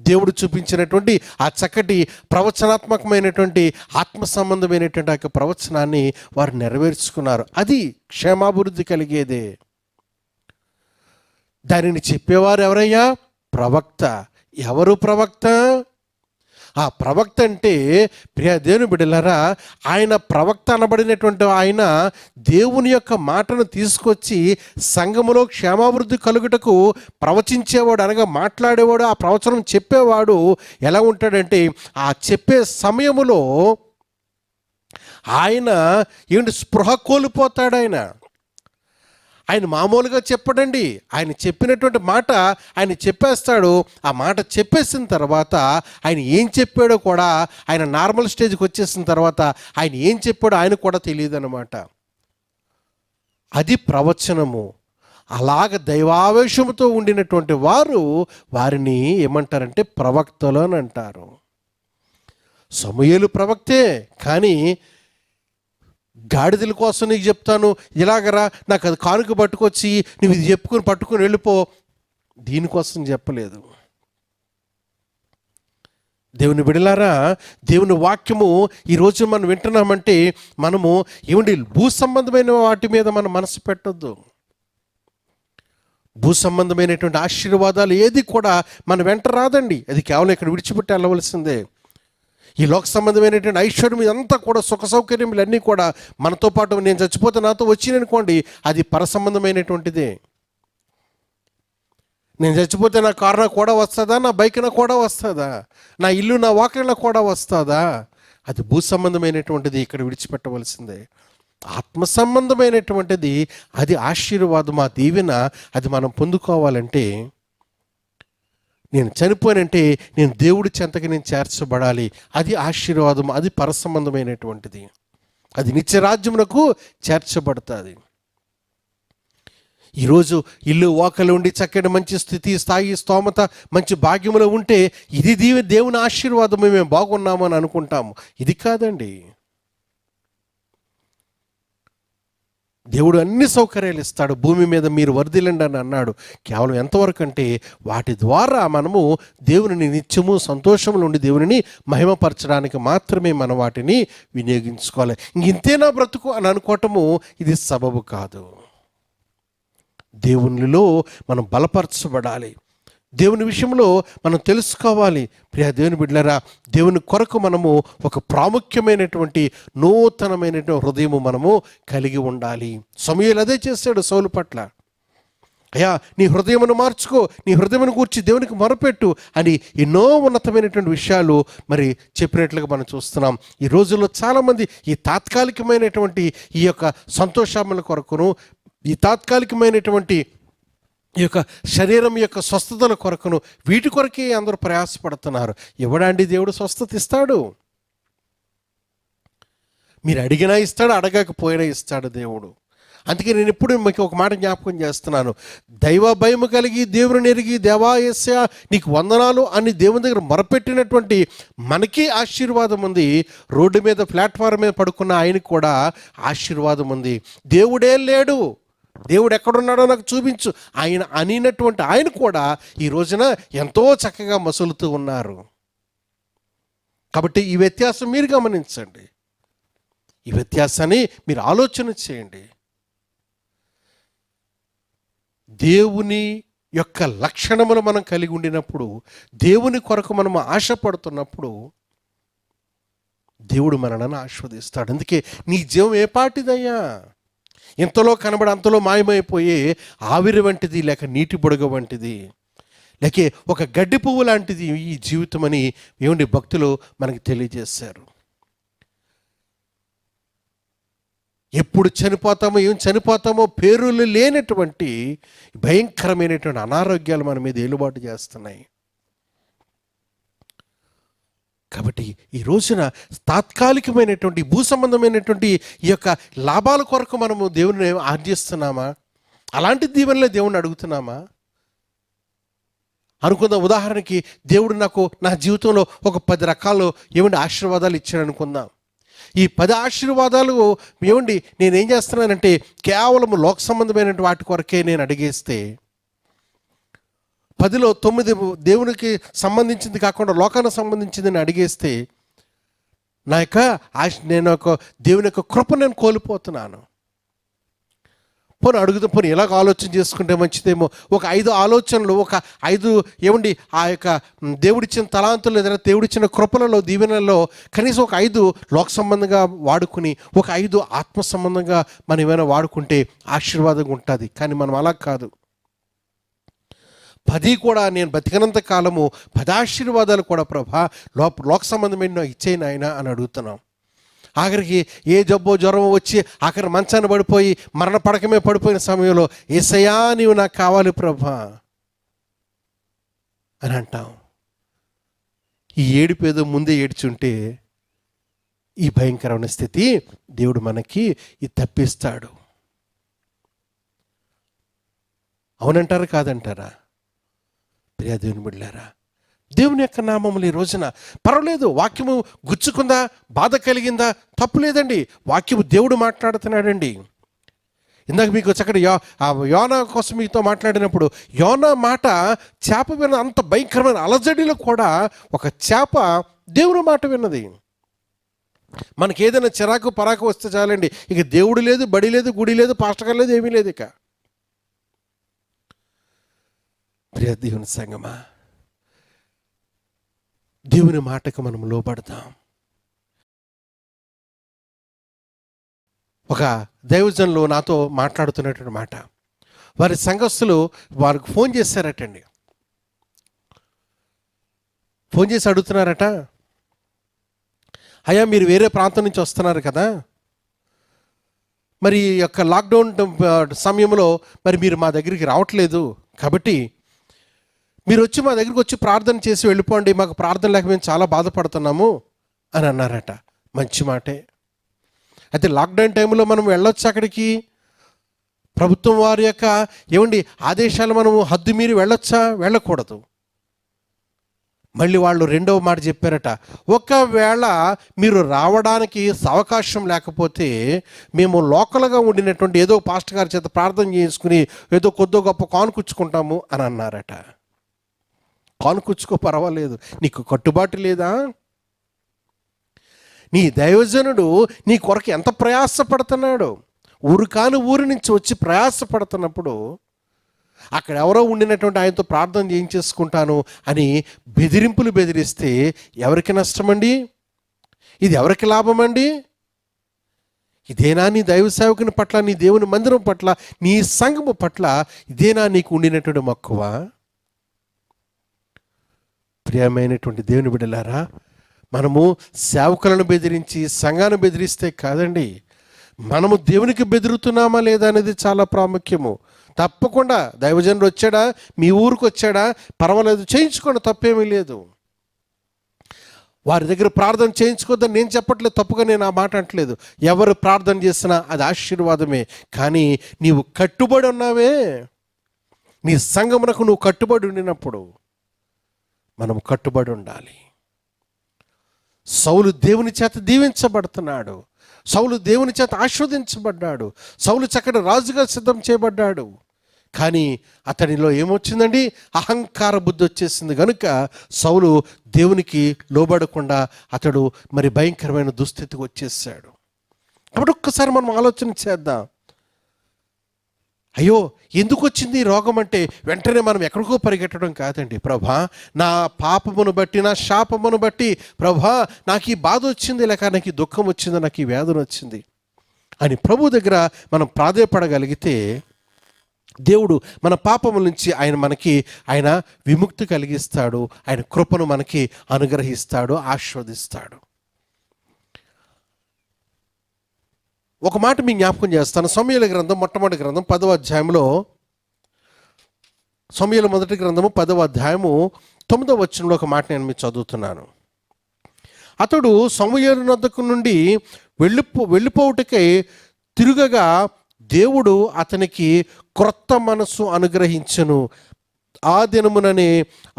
దేవుడు చూపించినటువంటి ఆ చక్కటి ప్రవచనాత్మకమైనటువంటి ఆత్మ సంబంధమైనటువంటి ఆ యొక్క ప్రవచనాన్ని వారు నెరవేర్చుకున్నారు. అది క్షేమాభివృద్ధి కలిగేదే. దానిని చెప్పేవారు ఎవరయ్యా? ప్రవక్త. ఎవరు ప్రవక్త? ఆ ప్రవక్త అంటే ప్రియ దేవుని బిడ్డలారా, ఆయన ప్రవక్త అనబడినటువంటి ఆయన దేవుని యొక్క మాటను తీసుకొచ్చి సంఘములో క్షేమాభివృద్ధి కలుగుటకు ప్రవచించేవాడు, అనగా మాట్లాడేవాడు, ఆ ప్రవచనం చెప్పేవాడు ఎలా ఉంటాడంటే ఆ చెప్పే సమయములో ఆయన స్పృహ కోల్పోతాడు. ఆయన మామూలుగా చెప్పడండి. ఆయన చెప్పినటువంటి మాట ఆయన చెప్పేస్తాడు. ఆ మాట చెప్పేసిన తర్వాత ఆయన ఏం చెప్పాడో కూడా, ఆయన నార్మల్ స్టేజ్కి వచ్చేసిన తర్వాత ఆయన ఏం చెప్పాడో ఆయన కూడా తెలియదు అన్నమాట. అది ప్రవచనము. అలాగ దైవావేశముతో ఉండినటువంటి వారిని ఏమంటారంటే ప్రవక్తలు అని అంటారు. సమూయేలు ప్రవక్తే, కానీ గాడిదల కోసం నీకు చెప్తాను, ఇలాగరా నాకు అది కానుక పట్టుకొచ్చి నువ్వు ఇది పట్టుకుని వెళ్ళిపో, దీనికోసం చెప్పలేదు. దేవుని బిడలారా, దేవుని వాక్యము ఈరోజు మనం వింటున్నామంటే మనము భూ సంబంధమైన వాటి మీద మనం మనసు పెట్టొద్దు. భూ సంబంధమైనటువంటి ఆశీర్వాదాలు ఏది కూడా మన వెంట రాదండి. అది కేవలం ఇక్కడ విడిచిపెట్టి వెళ్ళవలసిందే. ఈ లోక సంబంధమైనటువంటి ఐశ్వర్యం ఇదంతా కూడా సుఖ సౌకర్యములన్నీ కూడా మనతో పాటు నేను చచ్చిపోతే నాతో వచ్చిననుకోండి, అది పరసంబంధమైనటువంటిదే. నేను చచ్చిపోతే నా కారు నాకు కూడా వస్తుందా, నా బైక్ నాకు కూడా వస్తుందా, నా ఇల్లు నా వాకిళ్ళ కూడా వస్తుందా, అది భూ సంబంధమైనటువంటిది. ఇక్కడ విడిచిపెట్టవలసిందే. ఆత్మ సంబంధమైనటువంటిది, అది ఆశీర్వాదం, ఆ దీవెన అది మనం పొందుకోవాలంటే నేను చనిపోయానంటే నేను దేవుడి చెంతకి నేను చేర్చబడాలి. అది ఆశీర్వాదం, అది పరసంబంధమైనటువంటిది, అది నిత్యరాజ్యమునకు చేర్చబడుతుంది. ఈరోజు ఇల్లు వాకలు ఉండి చక్కటి మంచి స్థితి, స్థాయి, స్తోమత, మంచి భాగ్యములో ఉంటే ఇది దేవుని ఆశీర్వాదమే, మేము బాగున్నాము అని అనుకుంటాము. ఇది కాదండి. దేవుడు అన్ని సౌకర్యాలు ఇస్తాడు, భూమి మీద మీరు వర్ధిల్లండి అని అన్నాడు. కేవలం ఎంతవరకు అంటే వాటి ద్వారా మనము దేవుని నిత్యము సంతోషంలో ఉండి దేవుని మహిమపరచడానికి మాత్రమే మనం వాటిని వినియోగించుకోవాలి. ఇంతేనా బ్రతుకు అని అనుకోవటము ఇది సబబు కాదు. దేవునిలో మనం బలపరచబడాలి, దేవుని విషయంలో మనం తెలుసుకోవాలి. ప్రియ దేవుని బిడ్డలారా, దేవుని కొరకు మనము ఒక ప్రాముఖ్యమైనటువంటి నూతనమైనటువంటి హృదయము మనము కలిగి ఉండాలి. సమూయేలు అదే చేశాడు సౌలు పట్ల. అయ్యా, నీ హృదయమును మార్చుకో, నీ హృదయమును కూర్చి దేవునికి మొరపెట్టు అని ఎన్నో ఉన్నతమైనటువంటి విషయాలు మరి చెప్పినట్లుగా మనం చూస్తున్నాం. ఈ రోజుల్లో చాలామంది ఈ తాత్కాలికమైనటువంటి ఈ యొక్క సంతోషముల కొరకును, ఈ తాత్కాలికమైనటువంటి ఈ యొక్క శరీరం యొక్క స్వస్థతల కొరకును, వీటి కొరకే అందరూ ప్రయాసపడుతున్నారు. ఎవడండి దేవుడు స్వస్థత ఇస్తాడు? మీరు అడిగినా ఇస్తాడు, అడగకపోయినా ఇస్తాడు దేవుడు. అందుకే నేను ఎప్పుడు మీకు ఒక మాట జ్ఞాపకం చేస్తున్నాను. దైవ భయము కలిగి దేవుని ఎరిగి, దేవా యేసయ్యా నీకు వందనాలు అని దేవుని దగ్గర మొరపెట్టినటువంటి మనకి ఆశీర్వాదం ఉంది. రోడ్డు మీద ప్లాట్ఫారం మీద పడుకున్న ఆయనకు కూడా ఆశీర్వాదం ఉంది. దేవుడే లేడు, దేవుడు ఎక్కడున్నాడో నాకు చూపించు ఆయన అనినటువంటి ఆయన కూడా ఈ రోజున ఎంతో చక్కగా మసులుతూ ఉన్నారు. కాబట్టి ఈ వ్యత్యాసం మీరు గమనించండి, ఈ వ్యత్యాసాన్ని మీరు ఆలోచన చేయండి. దేవుని యొక్క లక్షణములు మనం కలిగి ఉండినప్పుడు, దేవుని కొరకు మనం ఆశపడుతున్నప్పుడు దేవుడు మనలను ఆస్వాదిస్తాడు. అందుకే నీ జీవం ఏ పాటిదయ్యా? ఇంతలో కనబడి అంతలో మాయమైపోయే ఆవిరి వంటిది, లేక నీటి బుడగ వంటిది, లేక ఒక గడ్డి పువ్వు లాంటిది ఈ జీవితం అని ఏమండి భక్తులు మనకి తెలియజేశారు. ఎప్పుడు చనిపోతామో, ఏం చనిపోతామో పేరులు లేనటువంటి భయంకరమైనటువంటి అనారోగ్యాలు మన మీద ఏలుబాటు చేస్తున్నాయి. కాబట్టి ఈ రోజున తాత్కాలికమైనటువంటి భూ సంబంధమైనటువంటి ఈ యొక్క లాభాల కొరకు మనము దేవుని ఆర్జిస్తున్నామా? అలాంటి దీవెనలే దేవుణ్ణి అడుగుతున్నామా? అనుకుందాం, ఉదాహరణకి దేవుడు నాకు నా జీవితంలో ఒక 10 రకాలు ఏమండి ఆశీర్వాదాలు ఇచ్చాడు అనుకుందాం. ఈ 10 ఆశీర్వాదాలు ఏమండి నేనేం చేస్తున్నానంటే కేవలం లోక సంబంధమైనటువంటి వాటి కొరకే నేను అడిగేస్తే, 10లో 9 దేవునికి సంబంధించింది కాకుండా లోకానికి సంబంధించింది నేను అడిగేస్తే నా యొక్క నేను ఒక దేవుని యొక్క కృప నేను కోల్పోతున్నాను. పోనీ అడుగుతాం, పోనీ ఎలాగ ఆలోచన చేసుకుంటే మంచిదేమో. ఒక 5 ఆలోచనలు, ఒక 5 ఏమండి ఆ యొక్క దేవుడిచ్చిన తలాంతులు ఏదైనా దేవుడిచ్చిన కృపలలో, దీవెనలలో కనీసం ఒక 5 లోక సంబంధంగా వాడుకుని, ఒక 5 ఆత్మ సంబంధంగా మనం ఏమైనా వాడుకుంటే ఆశీర్వాదంగా ఉంటుంది. కానీ మనం అలా కాదు. 10 కూడా నేను బతికినంత కాలము 10 ఆశీర్వాదాలు కూడా ప్రభా లోక సంబంధమైన ఇచ్చేయి నాయన అని అడుగుతున్నాం. ఆఖరికి ఏ జబ్బో జ్వరమో వచ్చి ఆఖరి మంచాన్ని పడిపోయి మరణ పడకమే పడిపోయిన సమయంలో యేసయ్యా నీవు నాకు కావాలి ప్రభా అని అంటాం. ఈ ఏడుపేదో ముందే ఏడ్చుంటే ఈ భయంకరమైన స్థితి దేవుడు మనకి ఇది తప్పిస్తాడు. అవునంటారా కాదంటారా? ప్రియ దేవుని బిడ్డలారా, దేవుని యొక్క నామములు ఈ రోజున పర్వాలేదు, వాక్యము గుచ్చుకుందా, బాధ కలిగిందా, తప్పు లేదండి. వాక్యము దేవుడు మాట్లాడుతున్నాడండి. ఇందాక మీకు చక్కటి యోనా కోసం మీతో మాట్లాడినప్పుడు యోనా మాట చేప విన్న అంత భయంకరమైన అలజడిలో కూడా ఒక చేప దేవుని మాట విన్నది. మనకి ఏదైనా చిరాకు పరాకు వస్తే చాలండి, ఇక దేవుడు లేదు, బడి లేదు, గుడి లేదు, పాస్టర్ లేదు, ఏమీ లేదు. ఇక ప్రియ దేవుని సంగమా, దేవుని మాటకు మనం లోబడతాం. ఒక దైవజనులు నాతో మాట్లాడుతున్నటువంటి మాట, వారి సంఘస్థులు వారికి ఫోన్ చేశారటండి. ఫోన్ చేసి అడుగుతున్నారట, అయ్యా మీరు వేరే ప్రాంతం నుంచి వస్తున్నారు కదా, మరి ఈ యొక్క లాక్డౌన్ సమయంలో మరి మీరు మా దగ్గరికి రావట్లేదు, కాబట్టి మీరు వచ్చి మా దగ్గరికి వచ్చి ప్రార్థన చేసి వెళ్ళిపోండి, మాకు ప్రార్థన లేక మేము చాలా బాధపడుతున్నాము అని అన్నారట. మంచి మాటే. అయితే లాక్డౌన్ టైంలో మనం వెళ్ళొచ్చు అక్కడికి, ప్రభుత్వం వారి యొక్క ఏమండి ఆదేశాలు మనము హద్దు మీరి వెళ్ళొచ్చా? వెళ్ళకూడదు. మళ్ళీ వాళ్ళు రెండవ మాట చెప్పారట, ఒకవేళ మీరు రావడానికి అవకాశం లేకపోతే మేము లోకల్గా ఉండినటువంటి ఏదో పాస్టర్ గారి చేత ప్రార్థన చేసుకుని ఏదో కొద్దో గొప్ప కానుకుచ్చుకుంటాము అని అన్నారట. కానుకుచ్చుకో, పర్వాలేదు, నీకు కట్టుబాటు లేదా? నీ దైవజనుడు నీ కొరకు ఎంత ప్రయాసపడుతున్నాడు. ఊరు కాని ఊరి నుంచి వచ్చి ప్రయాసపడుతున్నప్పుడు అక్కడ ఎవరో ఉండినటువంటి ఆయనతో ప్రార్థన చేయించేసుకుంటాను అని బెదిరిస్తే ఎవరికి నష్టమండి? ఇది ఎవరికి లాభమండి? ఇదేనా నీ దైవ సేవకుని పట్ల, నీ దేవుని మందిరం పట్ల, నీ సంఘము పట్ల ఇదేనా నీకు ఉండినటువంటి మక్కువ? ప్రియమైనటువంటి దేవుని బిడ్డలారా, మనము సేవకులను బెదిరించి సంఘాన్ని బెదిరిస్తే కాదండి, మనము దేవునికి బెదురుతున్నామా లేదా అనేది చాలా ప్రాముఖ్యము. తప్పకుండా దైవజనుడు వచ్చాడా, మీ ఊరికి వచ్చాడా, పర్వాలేదు, చేయించుకోండి, తప్పేమీ లేదు. వారి దగ్గర ప్రార్థన చేయించుకోవద్దని నేను చెప్పట్లేదు, తప్పుగా నేను ఆ మాట అంటలేదు. ఎవరు ప్రార్థన చేసినా అది ఆశీర్వాదమే. కానీ నీవు కట్టుబడి ఉన్నావే, నీ సంఘమునకు నువ్వు కట్టుబడి ఉండినప్పుడు మనం కట్టుబడి ఉండాలి. సౌలు దేవుని చేత దీవించబడుతున్నాడు, సౌలు దేవుని చేత ఆశీర్వదించబడ్డాడు, సౌలు చక్కటి రాజుగా సిద్ధం చేయబడ్డాడు. కానీ అతనిలో ఏమొచ్చిందండి? అహంకార బుద్ధి వచ్చేసింది. కనుక సౌలు దేవునికి లోబడకుండా అతడు మరి భయంకరమైన దుస్థితికి వచ్చేసాడు. కాబట్టి ఒక్కసారి మనం ఆలోచన చేద్దాం. అయ్యో ఎందుకు వచ్చింది ఈ రోగం అంటే వెంటనే మనం ఎక్కడికో పరిగెట్టడం కాదండి. ప్రభా, నా పాపమును బట్టి, నా శాపమును బట్టి ప్రభా నాకు ఈ బాధ వచ్చింది, లేక నాకు ఈ దుఃఖం వచ్చింది, నాకు ఈ వేదన వచ్చింది అని ప్రభు దగ్గర మనం ప్రాధేయపడగలిగితే దేవుడు మన పాపముల నుంచి ఆయన విముక్తి కలిగిస్తాడు, ఆయన కృపను మనకి అనుగ్రహిస్తాడు, ఆశీర్వదిస్తాడు. ఒక మాట మీ జ్ఞాపకం చేస్తాను. సమూయేలు గ్రంథం మొట్టమొదటి గ్రంథం 10వ అధ్యాయంలో, సమూయేలు మొదటి గ్రంథము 10వ అధ్యాయము 9వ వచనంలో ఒక మాట నేను మీకు చదువుతున్నాను. అతడు సమూయేలు వద్దకు నుండి వెళ్ళిపోవుటకై తిరుగగా దేవుడు అతనికి క్రొత్త మనసు అనుగ్రహించెను, ఆ దినముననే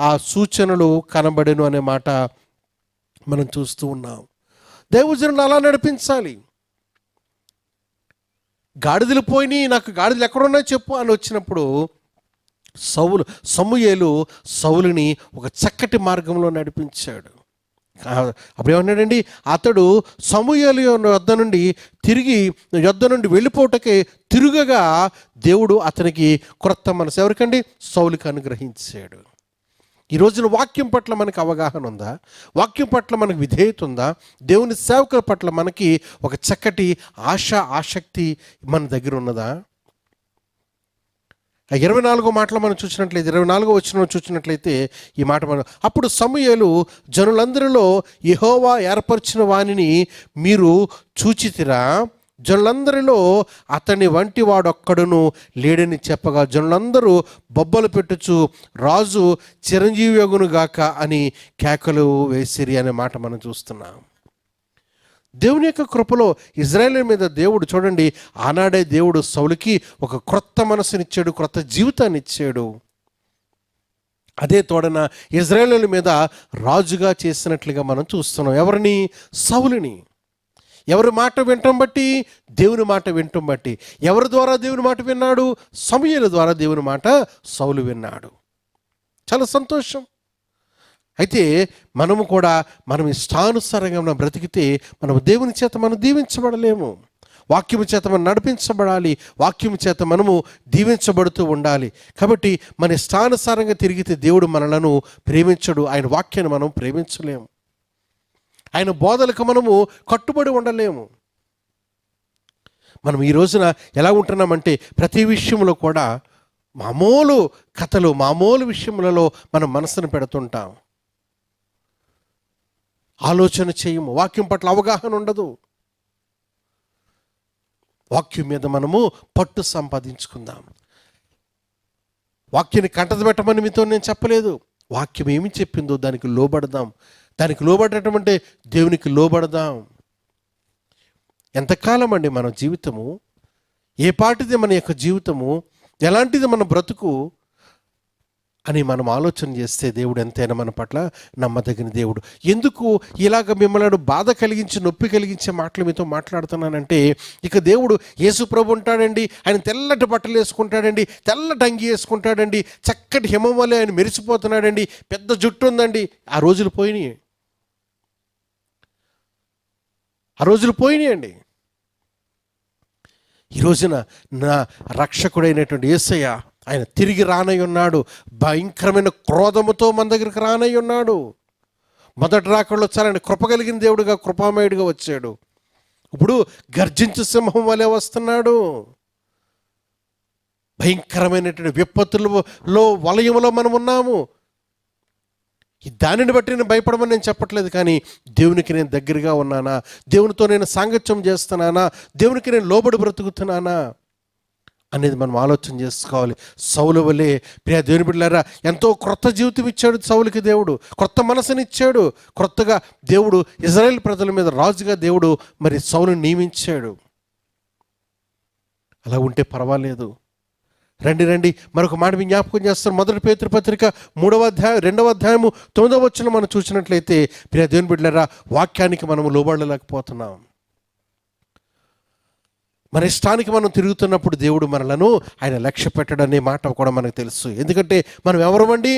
ఆ సూచనలు కనబడెను అనే మాట మనం చూస్తూ ఉన్నాం. దైవజనులు అలా నడిపించాలి. గాడిదలు పోయినాయి, నాకు గాడిదలు ఎక్కడున్నాయో చెప్పు అని వచ్చినప్పుడు సమూయేలు సౌలుని ఒక చక్కటి మార్గంలో నడిపించాడు. అప్పుడు ఏమన్నాడండి? అతడు సమూయేలు యొద్ద నుండి వెళ్ళిపోవటకే తిరుగగా దేవుడు అతనికి క్రొత్త మనసు ఎవరికండి? సౌలుకి అనుగ్రహించాడు. ఈ రోజున వాక్యం పట్ల మనకు అవగాహన ఉందా? వాక్యం పట్ల మనకు విధేయత ఉందా? దేవుని సేవకుల పట్ల మనకి ఒక చక్కటి ఆసక్తి మన దగ్గర ఉన్నదా? 24వ మాటలో మనం చూసినట్లయితే, 24వ వచనం చూసినట్లయితే ఈ మాట మనం, అప్పుడు సమూయేలు జనులందరిలో యెహోవా ఏర్పరిచిన వానిని మీరు చూచితిరా, జనులందరిలో అతని వంటి వాడొక్కడును లేడని చెప్పగా జనులందరూ బొబ్బలు పెట్టుచు రాజు చిరంజీవి గాక అని కేకలు వేసిరి అనే మాట మనం చూస్తున్నాం. దేవుని యొక్క కృపలో ఇజ్రాయేల్ మీద దేవుడు చూడండి, ఆనాడే దేవుడు సౌలుకి ఒక క్రొత్త మనసునిచ్చాడు, క్రొత్త జీవితాన్ని ఇచ్చాడు. అదే తోడన ఇజ్రాయేల్ మీద రాజుగా చేసినట్లుగా మనం చూస్తున్నాం. ఎవరిని? సౌలుని. ఎవరి మాట వినటం బట్టి? దేవుని మాట వినటం బట్టి. ఎవరి ద్వారా దేవుని మాట విన్నాడు? సమూయేలు ద్వారా దేవుని మాట సౌలు విన్నాడు. చాలా సంతోషం. అయితే మనము కూడా మనం ఇష్టానుసారంగా మనం బ్రతికితే మనం దేవుని చేత మనం దీవించబడలేము. వాక్యము చేత మనం నడిపించబడాలి, వాక్యము చేత మనము దీవించబడుతూ ఉండాలి. కాబట్టి మన ఇష్టానుసారంగా తిరిగితే దేవుడు మనలను ప్రేమించడు, ఆయన వాక్యాన్ని మనం ప్రేమించలేము, ఆయన బోధలకు మనము కట్టుబడి ఉండలేము. మనం ఈ రోజున ఎలా ఉంటున్నామంటే ప్రతి విషయంలో కూడా మామూలు కథలు, మామూలు విషయములలో మనం మనసును పెడుతుంటాం, ఆలోచన చేయము, వాక్యం పట్ల అవగాహన ఉండదు. వాక్యం మీద మనము పట్టు సంపాదించుకుందాం. వాక్యాన్ని కంటత పెట్టమని మీతో నేను చెప్పలేదు. వాక్యం ఏమి చెప్పిందో దానికి లోబడదాం. దానికి లోబడటం అంటే దేవునికి లోబడదాం. ఎంతకాలం అండి మన జీవితము? ఏ పాటిది మన యొక్క జీవితము? ఎలాంటిది మన బ్రతుకు అని మనం ఆలోచన చేస్తే దేవుడు ఎంతైనా మన పట్ల నమ్మదగిన దేవుడు. ఎందుకు ఇలాగ మిమ్మల్ని బాధ కలిగించి నొప్పి కలిగించే మాటలు మీతో మాట్లాడుతున్నానంటే, ఇక దేవుడు యేసు ప్రభు ఉంటాడండి, ఆయన తెల్లటి బట్టలు వేసుకుంటాడండి, తెల్లటి అంగి వేసుకుంటాడండి, చక్కటి హిమం వలె ఆయన మెరిసిపోతున్నాడండి, పెద్ద జుట్టు ఉందండి. ఆ రోజులు పోయినాయండి. ఈ రోజున నా రక్షకుడైనటువంటి యేసయ్య ఆయన తిరిగి రానై ఉన్నాడు. భయంకరమైన క్రోధముతో మన దగ్గరికి రానై ఉన్నాడు. మొదటి రాకడలో చాలా కృప కలిగిన దేవుడుగా, కృపామయుడిగా వచ్చాడు. ఇప్పుడు గర్జించు సింహం వలె వస్తున్నాడు. భయంకరమైనటువంటి విపత్తులలో వలయంలో మనం ఉన్నాము. దానిని బట్టి నేను భయపడమని నేను చెప్పట్లేదు, కానీ దేవునికి నేను దగ్గరగా ఉన్నానా? దేవునితో నేను సాంగత్యం చేస్తున్నానా? దేవునికి నేను లోబడి బ్రతుకుతున్నానా అనేది మనం ఆలోచన చేసుకోవాలి. సౌలు వలె ప్రియ దేవుని బిడ్డలారా, ఎంతో క్రొత్త జీవితం ఇచ్చాడు సౌలుకి దేవుడు, క్రొత్త మనసునిచ్చాడు. క్రొత్తగా దేవుడు ఇజ్రాయేల్ ప్రజల మీద రాజుగా దేవుడు మరి సౌలుని నియమించాడు. అలా ఉంటే పర్వాలేదు. రండి మరొక మాట జ్ఞాపకం చేస్తాను. మొదటి పేతురు పత్రిక 3వ అధ్యాయం 2వ అధ్యాయము 9వ వచనం మనం చూసినట్లయితే, ప్రియ దేవుని బిడ్డలారా, వాక్యానికి మనము లోబడలేకపోతున్నాం. మన ఇష్టానికి మనం తిరుగుతున్నప్పుడు దేవుడు మనలను ఆయన లక్ష్య పెట్టడనే మాట కూడా మనకు తెలుసు. ఎందుకంటే మనం ఎవరమండి?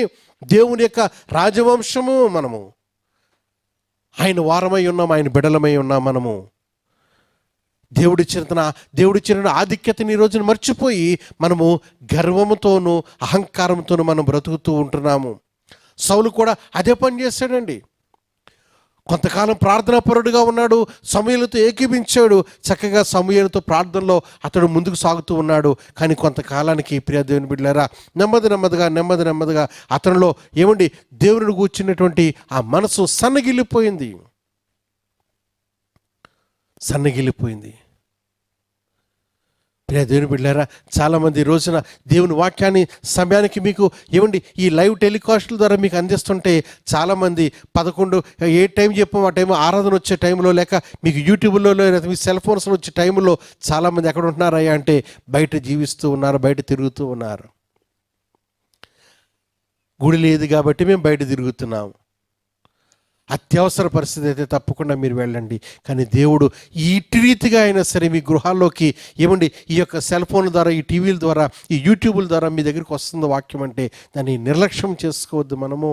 దేవుని యొక్క రాజవంశము. మనము ఆయన వారమై ఉన్నాం, ఆయన బిడలమై ఉన్నాం. మనము దేవుడిచ్చిన ఆధిక్యతని ఈ రోజున మర్చిపోయి మనము గర్వముతోనూ అహంకారంతోనూ మనం బ్రతుకుతూ ఉంటున్నాము. సౌలు కూడా అదే పని చేశాడండి. కొంతకాలం ప్రార్థనాపరుడుగా ఉన్నాడు, సమూయేలుతో ఏకీభించాడు, చక్కగా సమూయేలుతో ప్రార్థనలో అతడు ముందుకు సాగుతూ ఉన్నాడు. కానీ కొంతకాలానికి ప్రియ దేవుని బిడ్డలారా, నెమ్మదిగా అతనిలో దేవుని కూర్చున్నటువంటి ఆ మనసు సన్నగిల్లిపోయింది. ప్రియ దేవుని బిడ్డలారా, చాలామంది ఈ రోజున దేవుని వాక్యాన్ని సమయానికి మీకు ఈ లైవ్ టెలికాస్ట్ల ద్వారా మీకు అందిస్తుంటే చాలామంది 11 ఏ టైం చెప్పాము ఆ టైం ఆరాధన వచ్చే టైంలో, లేక మీకు యూట్యూబ్లో లేదా మీ సెల్ ఫోన్స్లో వచ్చే టైంలో చాలామంది ఎక్కడ ఉంటున్నారయ్యా అంటే బయట జీవిస్తూ ఉన్నారు, బయట తిరుగుతూ ఉన్నారు. గుడి లేదు కాబట్టి మేము బయట తిరుగుతున్నాం. అత్యవసర పరిస్థితి అయితే తప్పకుండా మీరు వెళ్ళండి. కానీ దేవుడు ఇటు రీతిగా అయినా సరే మీ గృహాల్లోకి ఈ యొక్క సెల్ ఫోన్ల ద్వారా, ఈ టీవీల ద్వారా, ఈ యూట్యూబ్ల ద్వారా మీ దగ్గరికి వస్తుంది వాక్యం అంటే దాన్ని నిర్లక్ష్యం చేసుకోవద్దు. మనము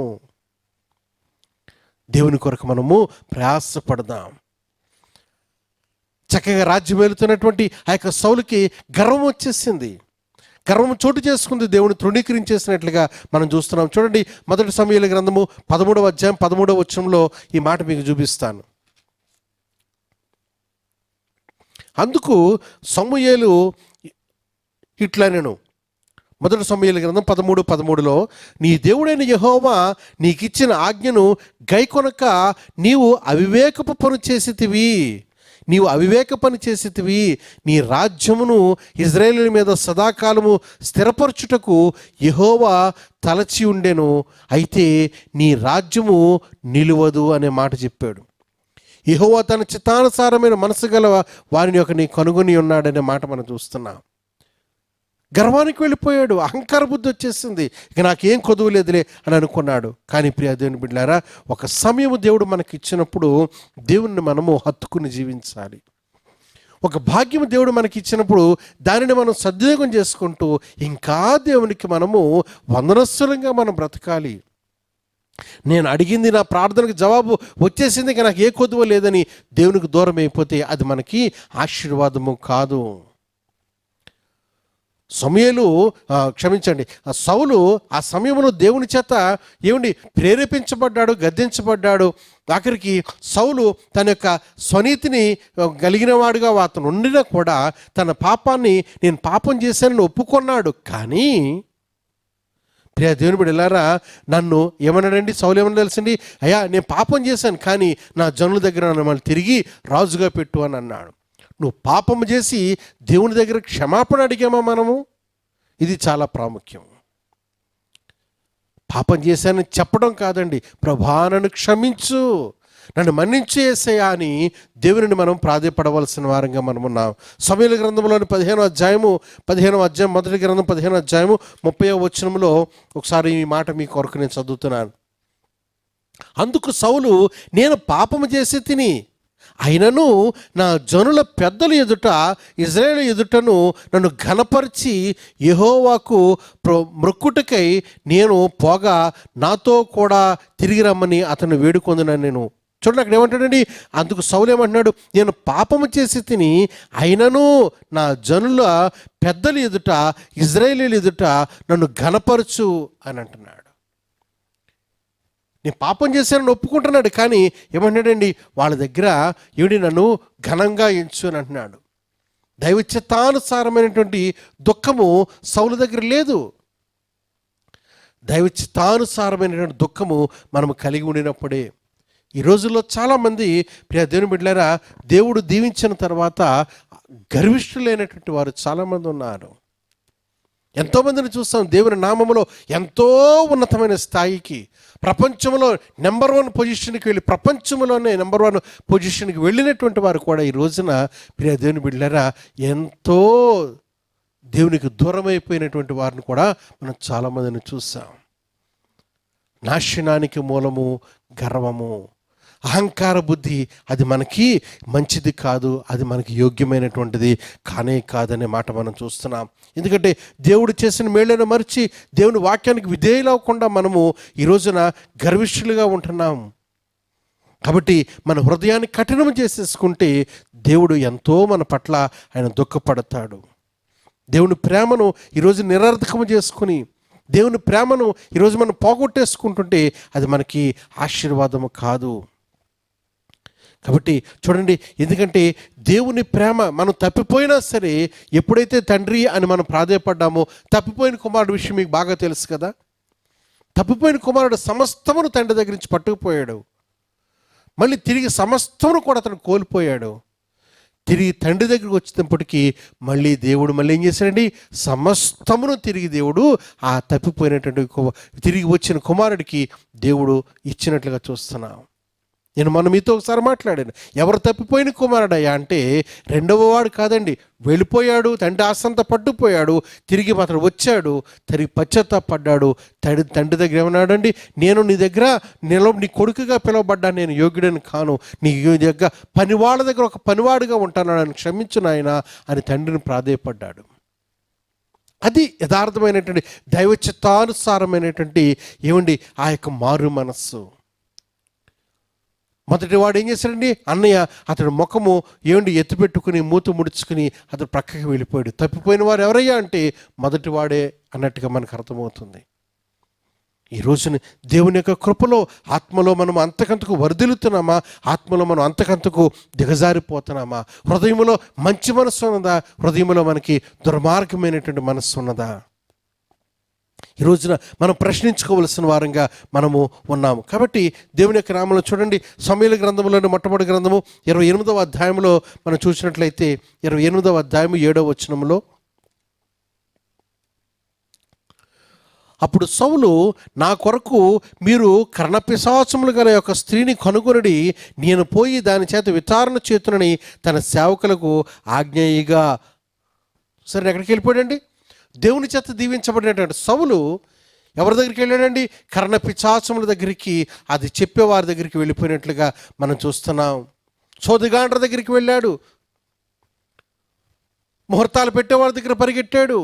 దేవుని కొరకు మనము ప్రయాసపడదాం. చక్కగా రాజ్యం వెళుతున్నటువంటి ఆ యొక్క సౌలుకి గర్వం వచ్చేసింది, గర్వం చోటు చేసుకుంది, దేవుని తృణీకరించేసినట్లుగా మనం చూస్తున్నాం. చూడండి, మొదటి సమూయేలు గ్రంథము 13వ అధ్యాయం 13వ వచనంలో ఈ మాట మీకు చూపిస్తాను. అందుకు సమూయేలు ఇట్లా నేను మొదటి సమూయేలు గ్రంథం 13:13లో, నీ దేవుడైన యెహోవా నీకిచ్చిన ఆజ్ఞను గైకొనక నీవు అవివేకపు పని చేసితివి. నీ రాజ్యమును ఇజ్రాయేలు మీద సదాకాలము స్థిరపరచుటకు యెహోవా తలచి ఉండెను, అయితే నీ రాజ్యము నిలువదు అనే మాట చెప్పాడు. యెహోవా తన చిత్తానుసారమైన మనసు గల వారిని నీ కనుగొని ఉన్నాడనే మాట మనం చూస్తున్నాం. గర్వానికి వెళ్ళిపోయాడు, అహంకార బుద్ధి వచ్చేసింది, ఇక నాకేం కొదువు లేదులే అని అనుకున్నాడు. కానీ ప్రియ దేవుని బిడ్డలారా, ఒక సమయము దేవుడు మనకి ఇచ్చినప్పుడు దేవుణ్ణి మనము హత్తుకుని జీవించాలి. ఒక భాగ్యము దేవుడు మనకి ఇచ్చినప్పుడు దానిని మనం సద్వినియోగం చేసుకుంటూ ఇంకా దేవునికి మనము వందనస్తులంగా మనం బ్రతకాలి. నేను అడిగింది, నా ప్రార్థనకు జవాబు వచ్చేసింది, ఇక నాకు ఏ కొదువ లేదని దేవునికి దూరం అయిపోతే అది మనకి ఆశీర్వాదము కాదు. సౌలు ఆ సమయంలో దేవుని చేత ప్రేరేపించబడ్డాడు, గద్దించబడ్డాడు. ఆఖరికి సౌలు తన యొక్క స్వనీతిని కలిగిన వాడుగా అతను ఉండినా కూడా తన పాపాన్ని నేను పాపం చేశానని ఒప్పుకున్నాడు. కానీ ప్రియ దేవుని బిడ్డలారా, నన్ను ఏమన్నాడండి సౌలు? ఏమన్నా తెలిసింది? అయ్యా, నేను పాపం చేశాను, కానీ నా జనుల దగ్గర నన్ను మళ్ళీ తిరిగి రాజుగా పెట్టు అని అన్నాడు. నువ్వు పాపము చేసి దేవుని దగ్గర క్షమాపణ అడిగామా మనము? ఇది చాలా ప్రాముఖ్యం. పాపం చేశానని చెప్పడం కాదండి, ప్రభా నన్ను క్షమించు, నన్ను మన్నించు యేసయ్యా అని దేవుని మనం ప్రాధేయపడవలసిన వారంగా మనం ఉన్నాం. సమూయేలు గ్రంథంలోని 15వ అధ్యాయం మొదటి గ్రంథం 15వ అధ్యాయము 30వ వచనంలో ఒకసారి ఈ మాట మీ కొరకు నేను చదువుతున్నాను. అందుకు సౌలు, నేను పాపము చేసి తిని, అయినను నా జనుల పెద్దల ఎదుట ఇజ్రాయేలు ఎదుటను నన్ను ఘనపరిచి యెహోవాకు మ్రొక్కుటకై నేను పోగా నాతో కూడా తిరిగి రమ్మని అతను వేడుకొందునని నేను. చూడండి అక్కడ ఏమంటాడండి, అందుకు సౌలు ఏమంటున్నాడు, నేను పాపము చేసి తిని, అయినను నా జనుల పెద్దల ఎదుట ఇజ్రాయేలీల ఎదుట నన్ను ఘనపరచు అని అంటున్నాడు. నేను పాపం చేశానని ఒప్పుకుంటున్నాడు, కానీ ఏమంటున్నాడండి, వాళ్ళ దగ్గర నన్ను ఘనంగా ఎంచు అని అంటున్నాడు. దైవ చిత్తానుసారమైనటువంటి దుఃఖము సౌలు దగ్గర లేదు. దైవ చిత్తానుసారమైనటువంటి దుఃఖము మనము కలిగి ఉండినప్పుడే. ఈ రోజుల్లో చాలామంది ప్రియ దేవుని బిడ్డలారా, దేవుడు దీవించిన తర్వాత గర్విష్ఠులైనటువంటి వారు చాలామంది ఉన్నారు. ఎంతోమందిని చూస్తాం దేవుని నామములో ఎంతో ఉన్నతమైన స్థాయికి, ప్రపంచంలో నెంబర్ 1 పొజిషన్కి వెళ్ళి, ప్రపంచంలోనే నెంబర్ 1 పొజిషన్కి వెళ్ళినటువంటి వారు కూడా ఈ రోజున ప్రియ దేవుని బిడ్డలారా ఎంతో దేవునికి దూరం అయిపోయినటువంటి వారిని కూడా మనం చాలామందిని చూసాం. నాశనానికి మూలము గర్వము, అహంకార బుద్ధి. అది మనకి మంచిది కాదు, అది మనకి యోగ్యమైనటువంటిది కానే కాదనే మాట మనం చూస్తున్నాం. ఎందుకంటే దేవుడు చేసిన మేళ్ళను మరిచి దేవుని వాక్యానికి విధేయులవ్వకుండా మనము ఈ రోజున గర్విష్ఠులుగా ఉంటున్నాం. కాబట్టి మన హృదయాన్ని కఠినం చేసేసుకుంటే దేవుడు ఎంతో మన పట్ల ఆయన దుఃఖపడతాడు. దేవుని ప్రేమను ఈరోజు నిరర్థకము చేసుకుని, దేవుని ప్రేమను ఈరోజు మనం పోగొట్టేసుకుంటుంటే అది మనకి ఆశీర్వాదము కాదు. కాబట్టి చూడండి, ఎందుకంటే దేవుని ప్రేమ మనం తప్పిపోయినా సరే, ఎప్పుడైతే తండ్రి అని మనం ప్రాధేయపడ్డామో, తప్పిపోయిన కుమారుడు విషయం మీకు బాగా తెలుసు కదా. తప్పిపోయిన కుమారుడు సమస్తమును తండ్రి దగ్గర నుంచి పట్టుకుపోయాడు, మళ్ళీ తిరిగి సమస్తమును కూడా అతను కోల్పోయాడు. తిరిగి తండ్రి దగ్గరికి వచ్చేటప్పటికీ మళ్ళీ దేవుడు మళ్ళీ ఏం చేశాడండి, సమస్తమును తిరిగి దేవుడు ఆ తప్పిపోయినటువంటి తిరిగి వచ్చిన కుమారుడికి దేవుడు ఇచ్చినట్లుగా చూస్తున్నాం. నేను మొన్న మీతో ఒకసారి మాట్లాడాను, ఎవరు తప్పిపోయిన కుమారుడయ్యా అంటే రెండవ వాడు కాదండి, వెళ్ళిపోయాడు, తండ్రి ఆస్తంతా పట్టుకుపోయాడు, తిరిగి అతడు వచ్చాడు, తిరిగి పశ్చాత్తాపడ్డాడు. తండ్రి దగ్గర ఏమన్నాడండి, నేను నీ దగ్గర నీ కొడుకుగా పిలువబడ్డాను, నేను యోగ్యుడని కాను, నీ దగ్గర పనివాళ్ళ దగ్గర ఒక పనివాడుగా ఉంటాను, నన్ను క్షమించు నాయనా అని తండ్రిని ప్రాధేయపడ్డాడు. అది యథార్థమైనటువంటి దైవ చిత్తానుసారమైనటువంటి ఏమండి ఆ యొక్క మారు మనస్సు. మొదటి వాడు ఏం చేశాడండి, అన్నయ్య అతడు ముఖము ఎత్తిపెట్టుకుని మూత ముడుచుకుని అతడు ప్రక్కకి వెళ్ళిపోయాడు. తప్పిపోయిన వారు ఎవరయ్యా అంటే మొదటి వాడే అన్నట్టుగా మనకు అర్థమవుతుంది. ఈ రోజున దేవుని యొక్క కృపలో ఆత్మలో మనం అంతకంతకు వర్ధిల్లుతున్నామా, ఆత్మలో మనం అంతకంతకు దిగజారిపోతున్నామా? హృదయంలో మంచి మనస్సు ఉన్నదా, హృదయంలో మనకి దుర్మార్గమైనటువంటి మనస్సు ఉన్నదా? ఈ రోజున మనం ప్రశ్నించుకోవలసిన వారంగా మనము ఉన్నాము. కాబట్టి దేవుని యొక్క నామంలో చూడండి, సమూయేలు గ్రంథంలోని మొట్టమొదటి గ్రంథము 28వ అధ్యాయంలో మనం చూసినట్లయితే 28వ అధ్యాయము 7వ వచనంలో, అప్పుడు సౌలు, నా కొరకు మీరు కర్ణపిశాచములు గల యొక్క స్త్రీని కనుగొనడి, నేను పోయి దాని చేత విచారణ చేతునని తన సేవకులకు ఆజ్ఞేయిగా. సరే, ఎక్కడికి వెళ్ళిపోయాడండి? దేవుని చేత దీవించబడినటువంటి సౌలు ఎవరి దగ్గరికి వెళ్ళాడండి? కర్ణపిశాచముల దగ్గరికి, అది చెప్పేవారి దగ్గరికి వెళ్ళిపోయినట్లుగా మనం చూస్తున్నాం. సోదిగాండ్ర దగ్గరికి వెళ్ళాడు, ముహూర్తాలు పెట్టేవారి దగ్గర పరిగెట్టాడు.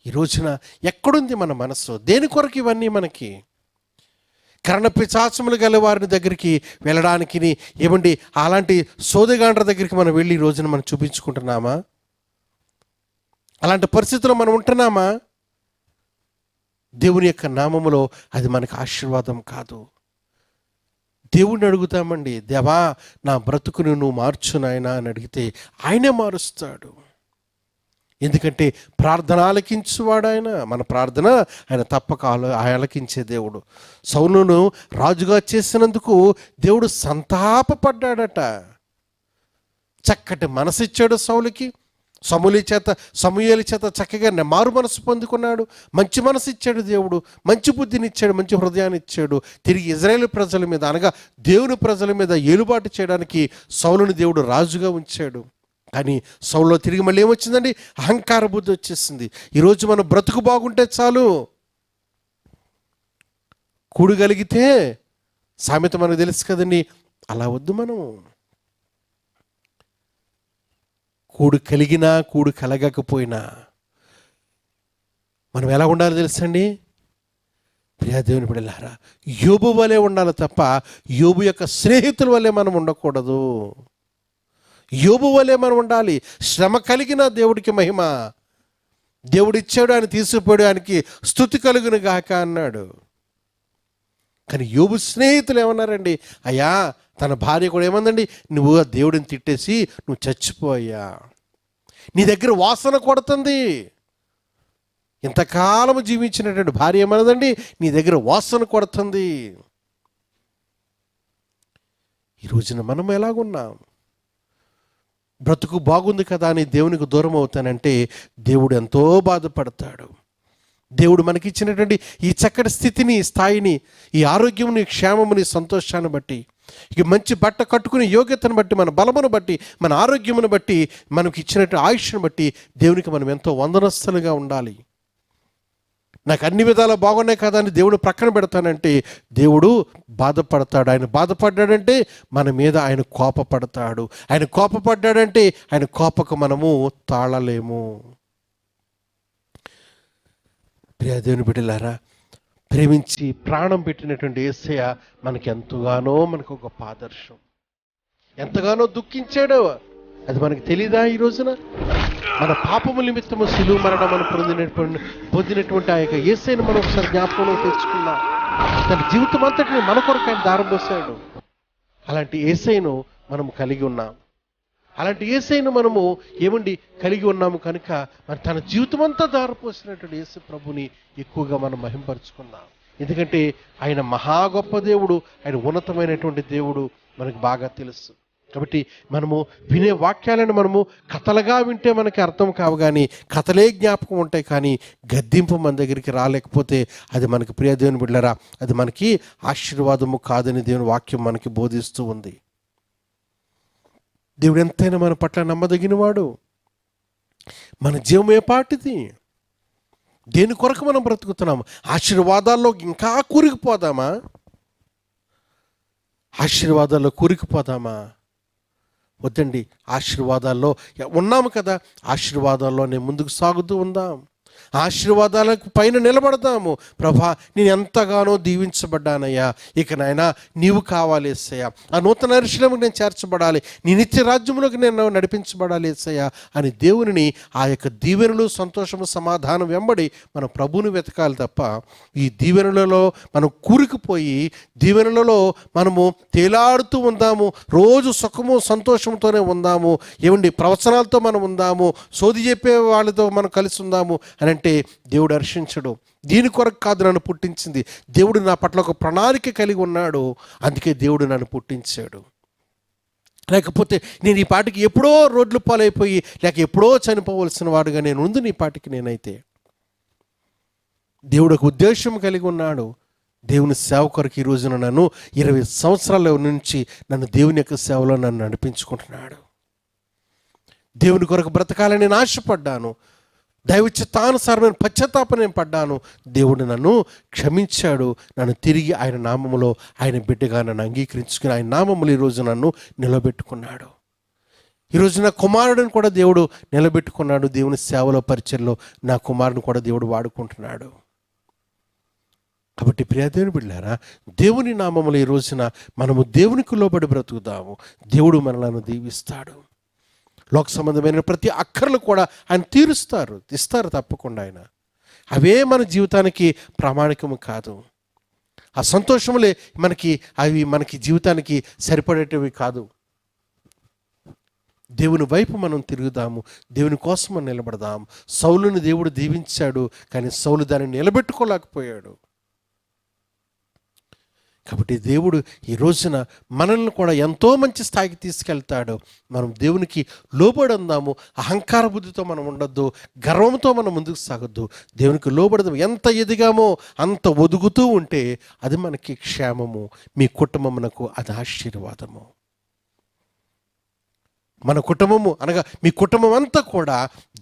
ఈ రోజున ఎక్కడుంది మన మనస్సు? దేని కొరకు ఇవన్నీ మనకి? కర్ణపిశాచములు గల వారిని దగ్గరికి వెళ్ళడానికి ఏమండి అలాంటి సోదగాండ్ర దగ్గరికి మనం వెళ్ళి ఈ రోజున మనం చూపించుకుంటున్నామా? అలాంటి పరిస్థితుల్లో మనం ఉంటున్నామా? దేవుని యొక్క నామములో అది మనకు ఆశీర్వాదం కాదు. దేవుణ్ణి అడుగుతామండి, దేవా నా బ్రతుకును నువ్వు మార్చు నాయనా అని అడిగితే ఆయనే మారుస్తాడు. ఎందుకంటే ప్రార్థన ఆలకించువాడు ఆయన. మన ప్రార్థన ఆయన తప్పక ఆలకించే దేవుడు. సౌలును రాజుగా చేసినందుకు దేవుడు సంతాపపడ్డాడట. చక్కటి మనసు ఇచ్చాడు సౌలుకి. సమూయేలు చేత చక్కగా మారు మనసు పొందుకున్నాడు. మంచి మనసు ఇచ్చాడు దేవుడు. మంచి బుద్ధిని ఇచ్చాడు, మంచి హృదయాన్ని ఇచ్చాడు. తిరిగి ఇజ్రాయేలు ప్రజల మీద, అనగా దేవుని ప్రజల మీద ఏలుబాటు చేయడానికి సౌలుని దేవుడు రాజుగా ఉంచాడు. కానీ సౌలులో తిరిగి మళ్ళీ ఏమొచ్చిందండి? అహంకార బుద్ధి వచ్చేసింది. ఈరోజు మనం బ్రతుకు బాగుంటే చాలు, కూడగలిగితే, సామెత మనకు తెలుసు కదండి, అలా వద్దు. మనం కూడు కలిగినా కూడు కలగకపోయినా మనం ఎలా ఉండాలో తెలుసండి? ప్రియా దేవుని బిడ్డలారా, యోబు వలె ఉండాలి తప్ప యోబు యొక్క స్నేహితుల వలె మనం ఉండకూడదు. యోబు వలె మనం ఉండాలి. శ్రమ కలిగిన దేవుడికి మహిమ. దేవుడిచ్చాడు, ఆయన తీసుకుపోయాడు, ఆయనకి స్తుతి కలుగును గాక అన్నాడు. కానీ యోబు స్నేహితులు ఏమన్నారండి? అయ్యా, తన భార్య కూడా ఏమందండి? నువ్వు ఆ దేవుడిని తిట్టేసి నువ్వు చచ్చిపోయా, నీ దగ్గర వాసన కొడుతుంది. ఇంతకాలం జీవించినటువంటి భార్య ఏమన్నదండి? నీ దగ్గర వాసన కొడుతుంది. ఈ రోజున మనం ఎలాగున్నాం? బ్రతుకు బాగుంది కదా అని దేవునికి దూరం అవుతానంటే దేవుడు ఎంతో బాధపడతాడు. దేవుడు మనకిచ్చినటువంటి ఈ చక్కటి స్థితిని, స్థాయిని, ఈ ఆరోగ్యముని, క్షేమముని, సంతోషాన్ని బట్టి, ఇక మంచి బట్ట కట్టుకునే యోగ్యతను బట్టి, మన బలమును బట్టి, మన ఆరోగ్యమును బట్టి, మనకి ఇచ్చినట్టు ఆయుష్ను బట్టి దేవునికి మనం ఎంతో వందనస్తులుగా ఉండాలి. నాకు అన్ని విధాలు బాగున్నాయి కదా అని దేవుడు ప్రక్కన పెడతానంటే దేవుడు బాధపడతాడు. ఆయన బాధపడ్డాడంటే మన మీద ఆయన కోపపడతాడు. ఆయన కోపపడ్డాడంటే ఆయన కోపకు మనము తాళలేము. ప్రియ దేవుని బిడ్డలారా, ప్రేమించి ప్రాణం పెట్టినటువంటి యేసయ్య మనకి ఎంతగానో, మనకు ఒక గొప్ప ఆదర్శం. ఎంతగానో దుఃఖించాడు, అది మనకి తెలీదా? ఈ రోజున మన పాపము నిమిత్తము శిలువ మరణం మనం పొందినటువంటి ఆ యొక్క యేసయ్యను మనం ఒకసారి జ్ఞాపకంలో తెచ్చుకున్నాం. తన జీవితం అంతటిని మన కొరకు ఆయన దారబోసాడు. అలాంటి యేసయ్యను మనం కలిగి ఉన్నాం. అలాంటి యేసయ్యను మనము కలిగి ఉన్నాము కనుక మరి తన జీవితం అంతా దారిపోసినటువంటి యేసు ప్రభుని ఎక్కువగా మనం మహింపరుచుకున్నాం. ఎందుకంటే ఆయన మహా గొప్ప దేవుడు, ఆయన ఉన్నతమైనటువంటి దేవుడు మనకు బాగా తెలుసు. కాబట్టి మనము వినే వాక్యాలను మనము కథలుగా వింటే మనకి అర్థం కావు, కానీ కథలే జ్ఞాపకం ఉంటాయి. కానీ గద్దింపు మన దగ్గరికి రాలేకపోతే అది మనకి, ప్రియ దేవుని బిడ్డలారా, అది మనకి ఆశీర్వాదము కాదని దేవుని వాక్యం మనకి బోధిస్తూ ఉంది. దేవుడు ఎంతైనా మన పట్ల నమ్మదగినవాడు. మన జీవం ఏ పాటిది? దేని కొరకు మనం బ్రతుకుతున్నాము? ఆశీర్వాదాల్లో ఇంకా కూరుకుపోదామా? ఆశీర్వాదాల్లో కూరుకుపోదామా? వద్దండి. ఆశీర్వాదాల్లో ఉన్నాము కదా, ఆశీర్వాదాల్లోనే ముందుకు సాగుతూ ఉందాం. ఆశీర్వాదాలకు పైన నిలబడదాము. ప్రభా, నేను ఎంతగానో దీవించబడ్డానయ్యా, ఇక నాయనా నీవు కావాలి యేసయ్యా, ఆ నూతన యెరూషలేముకు నేను చేర్చబడాలి, నీ నిత్య రాజ్యంలోకి నేను నడిపించబడాలి యేసయ్యా అని దేవుని ఆ యొక్క దీవెనలు, సంతోషము, సమాధానం వెంబడి మనం ప్రభువుని వెతకాలి తప్ప ఈ దీవెనలలో మనం కూరుకుపోయి దీవెనలలో మనము తేలాడుతూ ఉందాము. రోజు సుఖము సంతోషంతోనే ఉందాము. ప్రవచనాలతో మనం ఉందాము, సోది చెప్పే వాళ్ళతో మనం కలిసి ఉందాము అని అంటే దేవుడు హర్షించడు. దీని కొరకు కాదు నన్ను పుట్టించింది. దేవుడు నా పట్ల ఒక ప్రణాళిక కలిగి ఉన్నాడు, అందుకే దేవుడు నన్ను పుట్టించాడు. లేకపోతే నేను ఈ పాటికి ఎప్పుడో రోడ్లు పాలైపోయి, లేక ఎప్పుడో చనిపోవలసిన వాడుగా నేను ఉంది నీ పాటికి. నేనైతే దేవుడు ఒక ఉద్దేశం కలిగి ఉన్నాడు. దేవుని సేవ కొరకు ఈ రోజున నన్ను 20 సంవత్సరాల నుంచి నన్ను దేవుని యొక్క సేవలో నన్ను నడిపించుకుంటున్నాడు. దేవుని కొరకు బ్రతకాలని నేను ఆశపడ్డాను. దైవ చిత్తానుసారమైన పశ్చాత్తాపం నేను పడ్డాను. దేవుడు నన్ను క్షమించాడు. నన్ను తిరిగి ఆయన నామములో ఆయన బిడ్డగా నన్ను అంగీకరించుకుని ఆయన నామములు ఈరోజు నన్ను నిలబెట్టుకున్నాడు. ఈరోజు నా కుమారుడిని కూడా దేవుడు నిలబెట్టుకున్నాడు. దేవుని సేవలో, పరిచయంలో నా కుమారుని కూడా దేవుడు వాడుకుంటున్నాడు. కాబట్టి ప్రియ దేవుని బిడ్డలారా, దేవుని నామములు ఈ రోజున మనము దేవునికి లోబడి బ్రతుకుదాము. దేవుడు మనలను దీవిస్తాడు. లోక సంబంధమైన ప్రతి అక్కర్లు కూడా ఆయన ఇస్తారు తప్పకుండా. ఆయన అవే మన జీవితానికి ప్రామాణికము కాదు. ఆ సంతోషములే మనకి జీవితానికి సరిపడేటివి కాదు. దేవుని వైపు మనం తిరుగుదాము, దేవుని కోసం మనం నిలబడదాము. సౌలుని దేవుడు దీవించాడు, కానీ సౌలు దాన్ని నిలబెట్టుకోలేకపోయాడు. కాబట్టి దేవుడు ఈ రోజున మనల్ని కూడా ఎంతో మంచి స్థాయికి తీసుకెళ్తాడు. మనం దేవునికి లోబడి ఉందాము. అహంకార బుద్ధితో మనం ఉండొద్దు, గర్వంతో మనం ముందుకు సాగొద్దు. దేవునికి లోబడదాం. ఎంత ఎదిగామో అంత ఒదుగుతూ ఉంటే అది మనకి క్షేమము, మీ కుటుంబమునకు అది ఆశీర్వాదము. మన కుటుంబము అనగా మీ కుటుంబం అంతా కూడా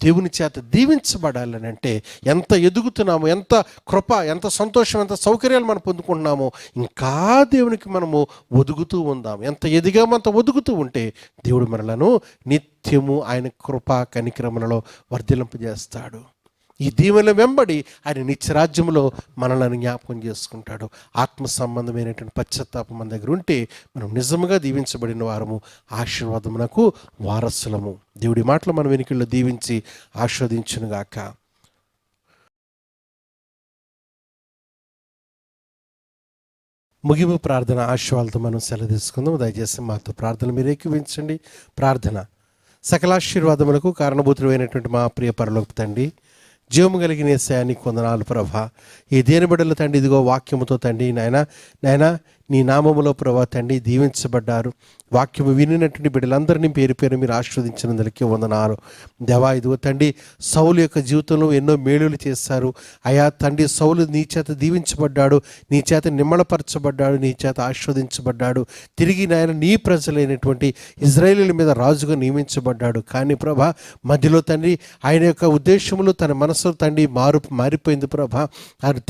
దేవుని చేత దీవించబడాలని అంటే ఎంత ఎదుగుతున్నామో, ఎంత కృప, ఎంత సంతోషం, ఎంత సౌకర్యాలు మనం పొందుకుంటున్నామో ఇంకా దేవునికి మనము ఒదుగుతూ ఉందాం. ఎంత ఎదిగామో అంత ఒదుగుతూ ఉంటే దేవుడు మనలను నిత్యము ఆయన కృప కనికరములలో వర్ధిలింపజేస్తాడు. ఈ దీవెనల వెంబడి ఆయన నిత్యరాజ్యంలో మనలను జ్ఞాపకం చేసుకుంటాడు. ఆత్మ సంబంధమైనటువంటి పశ్చాత్తాపం మన దగ్గర ఉంటే మనం నిజంగా దీవించబడిన వారము, ఆశీర్వాదమునకు వారసులము. దేవుడి మాటలు మన వెనుకల్లో దీవించి ఆస్వాదించునుగాక. ముగింపు ప్రార్థన ఆశీర్వాదాలతో మనం సెలవు తీసుకుందాం. దయచేసి మాతో ప్రార్థన మీరు ఏకీవించండి. ప్రార్థన. సకలాశీర్వాదములకు కారణభూతులైనటువంటి మా ప్రియ పరలోకపు తండ్రి, జీవము కలిగిన యేసయ్యా కొందనాలు ప్రభా. ఈ దేని బిడ్డల తండ్రి ఇదిగో వాక్యముతో తండ్రి నాయన నీ నామములో ప్రభా తండ్రి దీవించబడ్డారు. వాక్యము వినినటువంటి బిడ్డలందరినీ పేరు పేరు మీరు ఆశీర్వదించినందుకే వందనాలు దేవా. ఇదిగో తండ్రి సౌలు యొక్క జీవితంలో ఎన్నో మేలులు చేశారు అయా తండ్రి. సౌలు నీ చేత దీవించబడ్డాడు, నీ చేత నిమ్మళపరచబడ్డాడు, నీ చేత ఆశీర్వదించబడ్డాడు. తిరిగి నాయన నీ ప్రజలైనటువంటి ఇజ్రాయేలీల మీద రాజుగా నియమించబడ్డాడు. కానీ ప్రభా మధ్యలో తండ్రి ఆయన యొక్క ఉద్దేశములు తన మనసు తండ్రి మారిపోయింది ప్రభా.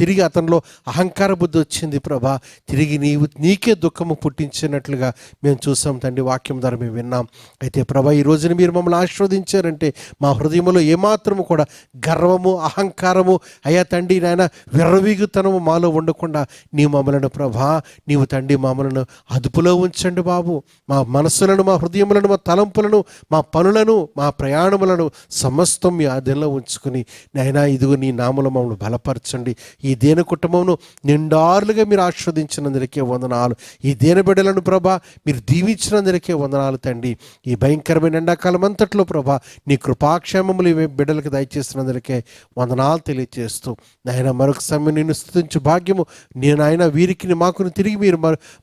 తిరిగి అతనిలో అహంకార బుద్ధి వచ్చింది ప్రభా. తిరిగి నీకే దుఃఖము పుట్టించినట్లుగా మేము చూసాం తండ్రి, వాక్యం ద్వారా మేము విన్నాం. అయితే ప్రభా ఈ రోజున మీరు మమ్మల్ని ఆశీర్వదించారంటే మా హృదయంలో ఏమాత్రము కూడా గర్వము, అహంకారము అయ్యా తండ్రి నాయన విర్రవీగుతనము మాలో ఉండకుండా నీవు మమ్మలను ప్రభా నీవు తండ్రి మమ్మలను అదుపులో ఉంచండి బాబు. మా మనస్సులను, మా హృదయములను, మా తలంపులను, మా పనులను, మా ప్రయాణములను సమస్తం మీ ఆధీనంలో ఉంచుకుని నాయనా ఇదిగో నీ నామములో మమ్మల్ని బలపరచండి. ఈ దేన కుటుంబమును నిండారులుగా మీరు ఆశీర్వదించినందుకే వందనాలు. ఈ దేన బిడ్డలను ప్రభా మీరు దీవించినందుకే వందనాలు తండ్రి. ఈ భయంకరమైన ఎండాకాలం అంతట్లో ప్రభా నీ కృపాక్షేమములు ఈ బిడ్డలకు దయచేసినందుకే వందనాలు తెలియజేస్తూ నాయన మరొక సమయం నిన్ను స్తుతించు భాగ్యము నేను ఆయన వీరికి మాకును తిరిగి మీరు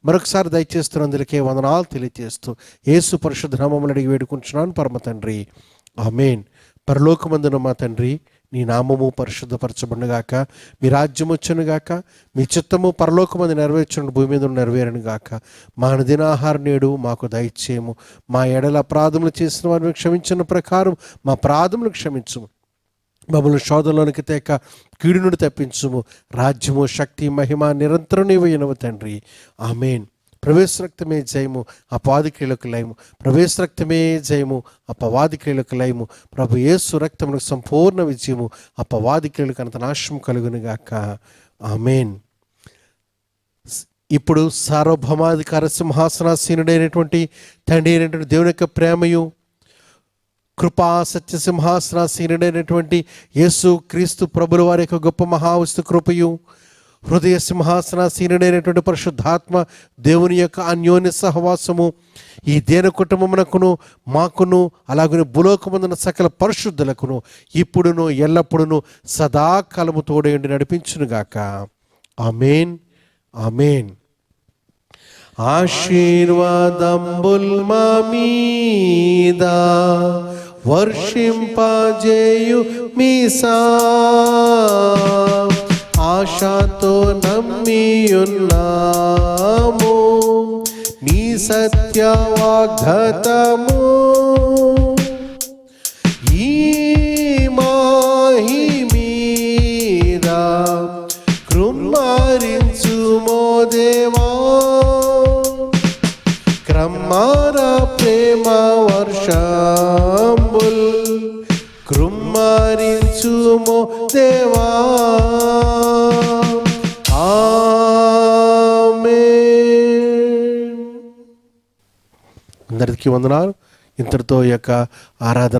మరొకసారి దయచేస్తున్నందుకే వందనాలు తెలియజేస్తూ యేసు పరిశుద్ధ నామములు అడిగి వేడుకుంటున్నాను పరమ తండ్రి, ఆమేన్. పరలోకమందున మా తండ్రి నీ నామము పరిశుద్ధపరచబడునుగాక, మీ రాజ్యం వచ్చునుగాక, మీ చిత్తము పరలోకమందు నెరవేర్చును భూమి మీద నెరవేరును గాక. మా అనుదినాహారం నేడు మాకు దయచేయము. మా ఎడల అపరాధములు చేసిన వారిని క్షమించిన ప్రకారం మా అపరాధములు క్షమించుము. మమ్మల్ని శోధనలోనికి తేక కీడు నుండి తప్పించుము. రాజ్యము, శక్తి, మహిమ నిరంతరం నీవైనవు తండ్రి, ఆమేన్. ప్రవేశ రక్తమే జయము, అపవాది క్రియలకు లయము. ప్రవేశ రక్తమే జయము, అపవాది క్రియలకు లయము. ప్రభు యేసు రక్తమునకు సంపూర్ణ విజయము, అపవాది క్రియలకు అంత నాశనం కలుగునుగాక, ఆమేన్. ఇప్పుడు సార్వభౌమాధికార సింహాసనాసీనుడైనటువంటి తండ్రి అయినటువంటి దేవుని యొక్క ప్రేమయు, కృపా సత్య సింహాసనాసీనుడైనటువంటి యేసు క్రీస్తు ప్రభుల వారి యొక్క గొప్ప మహావస్తు కృపయు, హృదయ సింహాసనాసీనుడైనటువంటి పరిశుద్ధాత్మ దేవుని యొక్క అన్యోన్య సహవాసము ఈ దేన కుటుంబమునకును మాకును అలాగనే భూలోకమందున సకల పరిశుద్ధులకును ఇప్పుడును ఎల్లప్పుడును సదాకాలము తోడేండి నడిపించునుగాక, ఆమేన్, ఆమేన్. ఆశీర్వాదంబుల్ మా మీద వర్షింపజేయు మీసా, ఆశతో నమ్మియున్నాము నీ సత్య వాగ్దత్తము. ఈ మాహి మీద కృమ్మరించుమో దేవా, క్రమ్మార ప్రేమ వర్షంబుల్ కృమ్మరించుమో దేవా, ఆమేన్. అందరికీ వందనాలు. ఇంతటితో ఈ యొక్క ఆరాధన